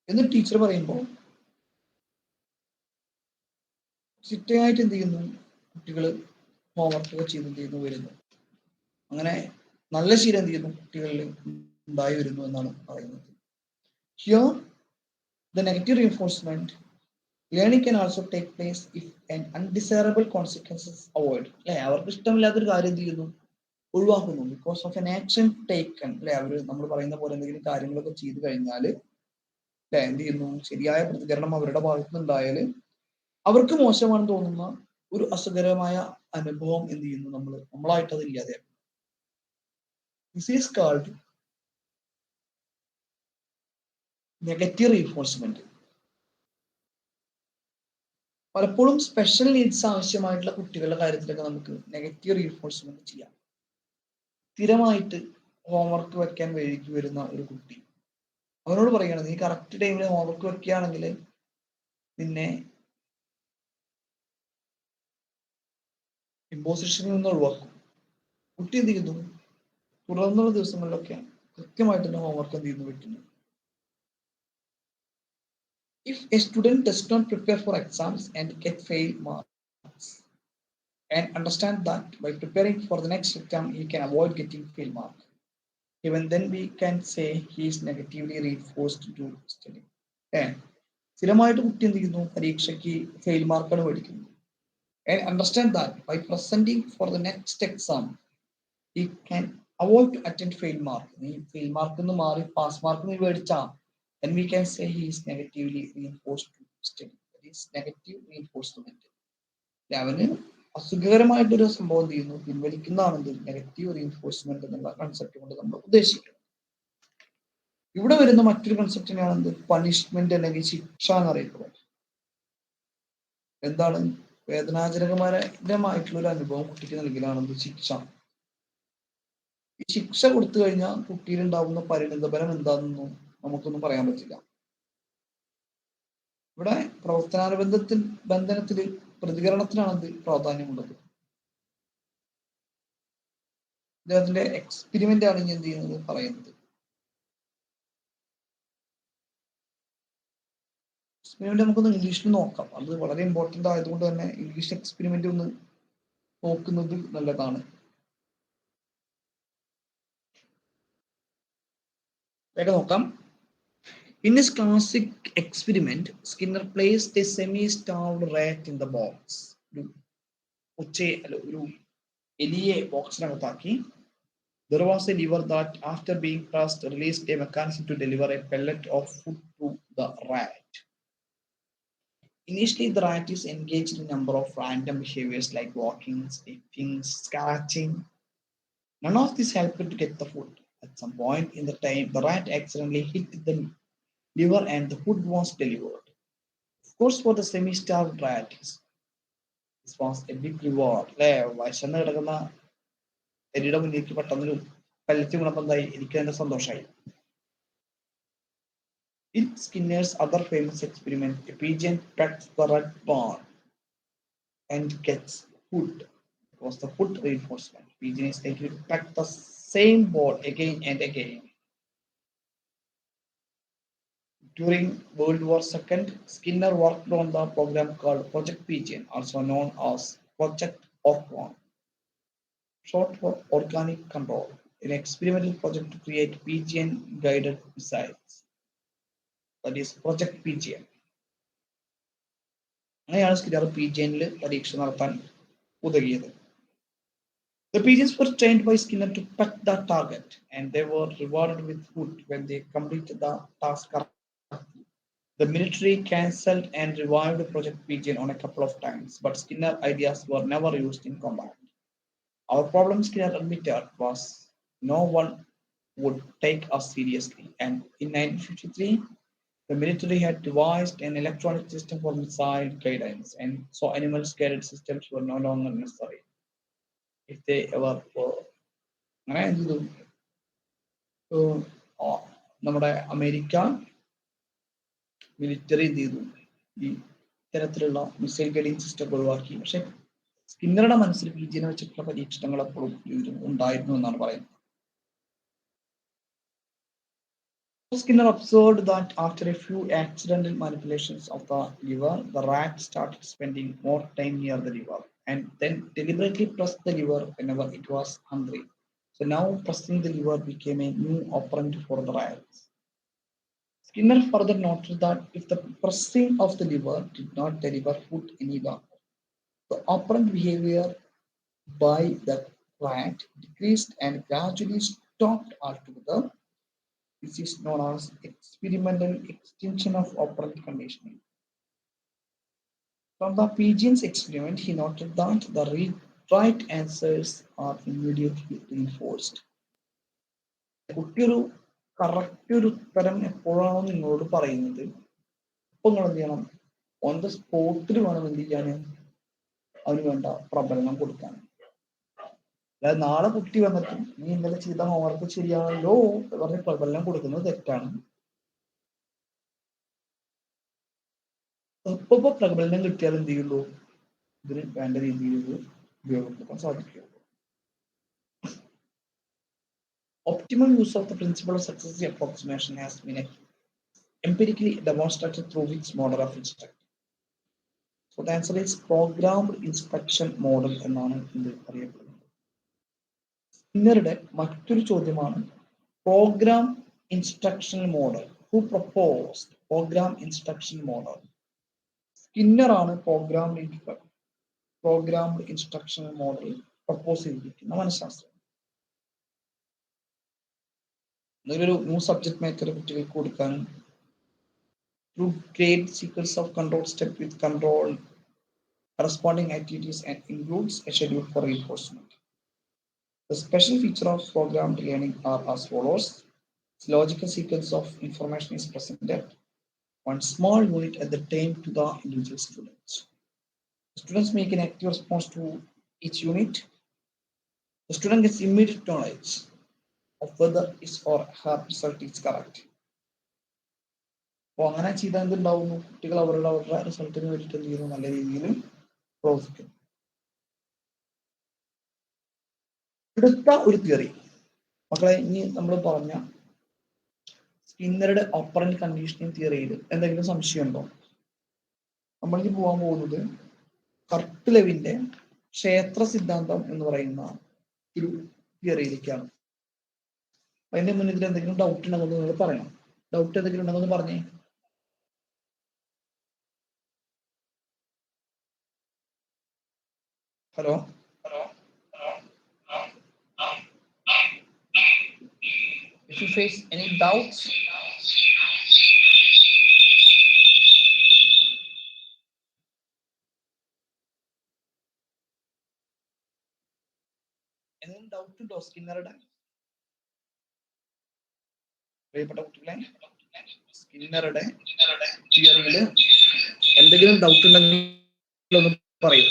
എന്ന് ടീച്ചർ പറയുമ്പോൾ ചിട്ടയായിട്ട് എന്ത് ചെയ്യുന്നു, കുട്ടികൾ ഹോംവർക്കൊക്കെ ചെയ്ത് എന്ത് ചെയ്യുന്നു, വരുന്നു. അങ്ങനെ നല്ല ശീലം എന്ത് ചെയ്യുന്നു, കുട്ടികളിൽ ഉണ്ടായി വരുന്നു എന്നാണ് പറയുന്നത്. Here, the negative reinforcement learning can also take place if an undesirable consequences avoid. അല്ലെ, അവർക്ക് ഇഷ്ടമില്ലാത്തൊരു കാര്യം എന്ത് ചെയ്യുന്നു, ഒഴിവാക്കുന്നു. Because of N action taken അല്ലെ, അവര് നമ്മൾ പറയുന്ന പോലെ എന്തെങ്കിലും കാര്യങ്ങളൊക്കെ ചെയ്തു കഴിഞ്ഞാൽ അല്ലെ എന്ത് ചെയ്യുന്നു, ശരിയായ പ്രതികരണം അവരുടെ ഭാഗത്ത് നിന്നുണ്ടായാൽ അവർക്ക് മോശമാണെന്ന് തോന്നുന്ന ഒരു അസുഖകരമായ അനുഭവം എന്ത് ചെയ്യുന്നു, നമ്മളായിട്ട് അത് ഇല്ലാതെയാക്കും. This is called negative reinforcement. പലപ്പോഴും സ്പെഷ്യൽ നീഡ്സ് ആവശ്യമായിട്ടുള്ള കുട്ടികളുടെ കാര്യത്തിലൊക്കെ നമുക്ക് നെഗറ്റീവ് റീൻഫോഴ്സ്മെന്റ് ചെയ്യാം. സ്ഥിരമായിട്ട് ഹോംവർക്ക് വെക്കാൻ വഴിക്ക് വരുന്ന ഒരു കുട്ടി, അവനോട് പറയുകയാണ്, നീ കറക്റ്റ് ടൈമിൽ ഹോംവർക്ക് വെക്കുകയാണെങ്കിൽ നിന്നെ ഇമ്പോസിഷനിൽ നിന്ന് ഒഴിവാക്കും. കുട്ടി എന്ത് ചെയ്യുന്നു, തുടർന്നുള്ള ദിവസങ്ങളിലൊക്കെ കൃത്യമായിട്ട് തന്നെ ഹോംവർക്ക് എന്ത് ചെയ്യുന്നു, വെക്കുന്നു. If a student does not prepare for exams and get fail marks and understand that by preparing for the next exam he can avoid getting fail mark, even then we can say he is negatively reinforced to study. സ്ഥിരമായിട്ട് കുട്ടി എന്ത് ചെയ്യുന്നു, പരീക്ഷയ്ക്ക് fail മാർക്കാണ് മേടിക്കുന്നത്. And understand that by presenting for the next exam he can avoid to attend fail mark. നീ fail mark എന്ന് മാറി പാസ് മാർക്ക് നീ മേടിച്ചാ, then we can say he is negatively reinforced to study, that is negative reinforcement. അവന് അസുഖകരമായിട്ടൊരു സംഭവം എന്ത് ചെയ്യുന്നു, പിൻവലിക്കുന്നതാണ് negative reinforcement എന്നുള്ള കൺസെപ്റ്റ് കൊണ്ട് നമ്മൾ ഉദ്ദേശിക്കുന്നത്. ഇവിടെ വരുന്ന മറ്റൊരു കൺസെപ്റ്റിനെയാണ് എന്ത്, പണിഷ്മെന്റ് അല്ലെങ്കിൽ ശിക്ഷ എന്നറിയപ്പെടുന്നത്. എന്താണ്, വേദനാജനകമായിട്ടുള്ള ഒരു അനുഭവം കുട്ടിക്ക് നൽകലാണ് എന്ത്, ശിക്ഷ. ഈ ശിക്ഷ കൊടുത്തു കഴിഞ്ഞാൽ കുട്ടിയിൽ ഉണ്ടാവുന്ന പരിണിതഫലം എന്താണെന്നൊന്നും നമുക്കൊന്നും പറയാൻ പറ്റില്ല. ഇവിടെ ബന്ധനത്തിൽ പ്രതികരണത്തിനാണ് എന്ത് പ്രാധാന്യമുള്ളത്. ഇതിന്റെ എക്സ്പെരിമെന്റ് ആണ് ഇനി എന്ത് ചെയ്യുന്നത് പറയുന്നത്. എക്സ്പെരിമെന്റ് നമുക്കൊന്ന് ഇംഗ്ലീഷിൽ നോക്കാം. അത് വളരെ ഇമ്പോർട്ടന്റ് ആയതുകൊണ്ട് തന്നെ ഇംഗ്ലീഷ് എക്സ്പെരിമെന്റ് ഒന്ന് നോക്കുന്നത് നല്ലതാണ്. വേഗം നോക്കാം. In his classic experiment, Skinner placed a semi-starved rat in the box. ഒരു എലിയെ ബോക്സിനകത്താക്കി. There was a lever that, after being pressed, released a mechanism to deliver a pellet of food to the rat. Initially, the rat is engaged in a number of random behaviors like walking, sniffing, scratching. None of this helped to get the food. At some point in the time, the rat accidentally hit the lever and the food was delivered. Of course, for the semi-starved rat, this was a big reward. വശന്ന് കിടക്കുന്ന എലിയുടെ മുന്നിലേക്ക് പെട്ടെന്നൊരു pellet വീണപ്പോൾ എന്തായി, എനിക്ക് തന്നെ സന്തോഷമായി. In Skinner's other famous experiment, a pigeon pecks the red ball and gets food. It was the food reinforcement. Pigeon is likely to peck the same ball again and again. During World War II, Skinner worked on the program called Project Pigeon, also known as Project Orcon, short for Organic Control, an experimental project to create pigeon-guided missiles. That is Project Pigeon. അങ്ങനെയാണ് Skinner പിജിയനിൽ പരീക്ഷ നടത്താൻ ഉതകിയത്. The pigeons were trained by Skinner to peck the target, and they were rewarded with food when they completed the task correctly. The military cancelled and revived Project Pigeon on a couple of times, but Skinner ideas were never used in combat. Our problem, Skinner admitted, was no one would take us seriously, and in 1953, the military had devised an electronic system for missile guidance, and so animal-guided systems were no longer necessary if they ever were. അങ്ങനെ എന്ത് ചെയ്തു, നമ്മുടെ America military എന്ത് ചെയ്തു, ഈ ഇത്തരത്തിലുള്ള missile guiding system ഒഴിവാക്കി. പക്ഷെ സ്കിന്നറുടെ മനസ്സിൽ പിജിനെ വെച്ചിട്ടുള്ള പരീക്ഷണങ്ങൾ എപ്പോഴും ഉണ്ടായിരുന്നു എന്നാണ് പറയുന്നത്. Skinner observed that after a few accidental manipulations of the lever, the rat started spending more time near the lever and then deliberately pressed the lever whenever it was hungry. So now pressing the lever became a new operand for the rats. Skinner further noted that if the pressing of the lever did not deliver food any longer, the operant behavior by the rat decreased and gradually stopped altogether. This is known as experimental extinction of operant conditioning. From the pigeon's experiment, he noted that the right answers are immediately reinforced. കുട്ടിയൊരു correct ഒരു ഉത്തരം എപ്പോഴാണോ നിങ്ങളോട് പറയുന്നത്, അപ്പൊ നിങ്ങൾ എന്ത് ചെയ്യണം, ഓൺ ദ സ്പോട്ടിൽ വേണം എന്ത് ചെയ്യാൻ, അവന് വേണ്ട പ്രബലനം കൊടുക്കാൻ. അതായത് നാളെ കുട്ടി വന്നിട്ട് നീ ഇന്നലെ ചെയ്ത ഹോംവർക്ക് ശരിയാണല്ലോ എന്ന് പറഞ്ഞ് പ്രബലനം കൊടുക്കുന്നത് തെറ്റാണ്. അപ്പൊ പ്രബലനം കിട്ടിയാൽ എന്ത് ചെയ്യുള്ളൂ, ഇതിന് വേണ്ട രീതിയിൽ ഇത് ഉപയോഗപ്പെടുത്താൻ സാധിക്കുള്ളൂ. Optimal use of the principle of successive approximation has been empirically demonstrated through which model of instruction. So the answer is programmed instruction model എന്നാണ് ഇത് അറിയപ്പെടുന്നത്. സ്കിന്നറുടെ മറ്റൊരു ചോദ്യമാണ് programme instruction model. Who proposed programme instruction model? Skinner ആണ് programmed instruction model propose ചെയ്തിരിക്കുന്ന മനഃശാസ്ത്രം. ഒരു ന്യൂ സബ്ജക്ട് മാറ്റർ കുട്ടികൾക്ക് കൊടുക്കാനും to create sequence of control step with control corresponding activities and includes a schedule for reinforcement. The special feature of programmed learning are as follows. Logical sequence of information is presented one small unit at the time to the individual students. Students make an active response to each unit. The student gets immediate knowledge of whether his or her result is correct. അപ്പോൾ അങ്ങനെ ചെയ്താൽ എന്തുണ്ടാവുന്നു? കുട്ടികൾ അവരുടെ റിസൾട്ടിന് വേണ്ടിയിട്ട് എന്ത് ചെയ്യുന്നു? നല്ല രീതിയിൽ പ്രവർത്തിക്കും. അടുത്ത ഒരു തിയറി മക്കളെ, ഇനി നമ്മൾ പറഞ്ഞ സ്കിന്നറുടെ ഓപ്പറന്റ് കണ്ടീഷനിങ് തിയറിയിൽ എന്തെങ്കിലും സംശയമുണ്ടോ? നമ്മളിനി പോകാൻ പോകുന്നത് കർട്ട്ലെവിന്റെ ക്ഷേത്ര സിദ്ധാന്തം എന്ന് പറയുന്ന ഒരു തിയറിയിലേക്കാണ്. അതിന്റെ മുന്നിൽ ഇതിൽ എന്തെങ്കിലും ഡൗട്ട് ഉണ്ടെന്ന് നിങ്ങൾ പറയണം. ഡൗട്ട് എന്തെങ്കിലും ഉണ്ടെന്ന് പറഞ്ഞേ. Hello, if you face any doubts, എന്തെങ്കിലും ഡൗട്ട് ഉണ്ടോ സ്കിന്നറുടെ? പ്രിയപ്പെട്ട കുട്ടികളെ, സ്കിന്നറുടെ തിയറിയിൽ എന്തെങ്കിലും ഡൗട്ട് ഉണ്ടെങ്കിൽ ഒന്ന് പറയൂ.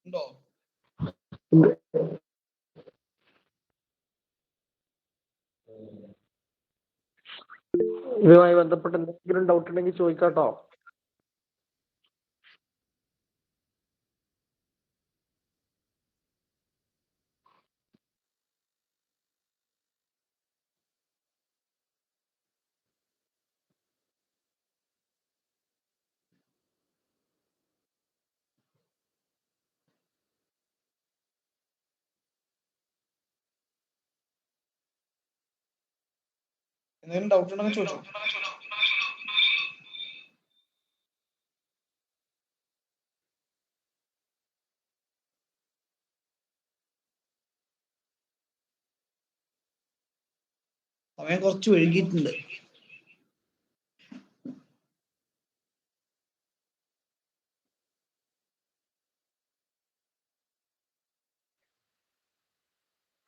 ഉണ്ടോ? ഇതുമായി ബന്ധപ്പെട്ട് എന്തെങ്കിലും ഡൗട്ട് ഉണ്ടെങ്കിൽ ചോദിക്കാട്ടോ. എന്തെങ്കിലും ഡൗട്ട് ഉണ്ടെങ്കിൽ ചോദിച്ചോ. സമയം കുറച്ച് വൈകിയിട്ടുണ്ട്.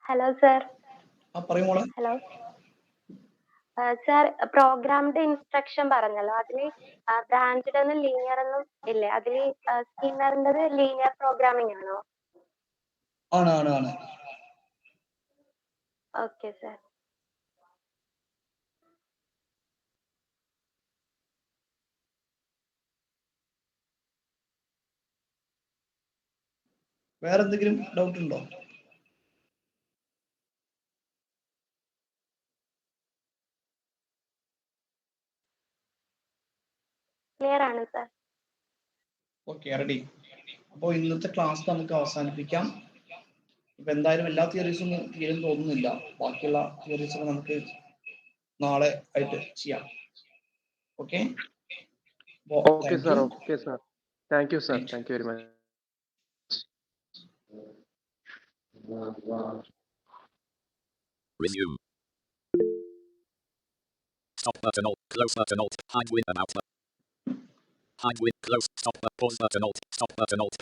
Hello sir. പറയൂ മോളെ. ഹലോ സർ, പ്രോഗ്രാംഡ് ഇൻസ്ട്രക്ഷൻ പറഞ്ഞല്ലോ, അതില് ബ്രാഞ്ചഡ് എന്നും ലീനിയർ എന്നും ഇല്ലേ? അതില് സ്കിന്നറിൻ്റെത് ലീനിയർ പ്രോഗ്രാമിംഗ് ആണോ? ആണ് ആണ് ആണ്. Okay sir. വേറെ എന്തെങ്കിലും ഡൗട്ട് ഉണ്ടോ? ക്ലിയർ ആണ് സർ. Okay, ready. അപ്പോൾ ഇന്നത്തെ ക്ലാസ് നമുക്ക് അവസാനിപ്പിക്കാം. ഇപ്പൊ എന്തായാലും എല്ലാ തിയറീസും തീരും തോന്നുന്നില്ല. ബാക്കിയുള്ള തിയറീസൊക്കെ നമുക്ക് നാളെ ആയിട്ട് ചെയ്യാം. Okay okay sir, okay sir. Thank you sir, thank you very much. Resume. Stop button alt, close button alt, hide with about. Hide with close, stop, pause button alt, stop button alt.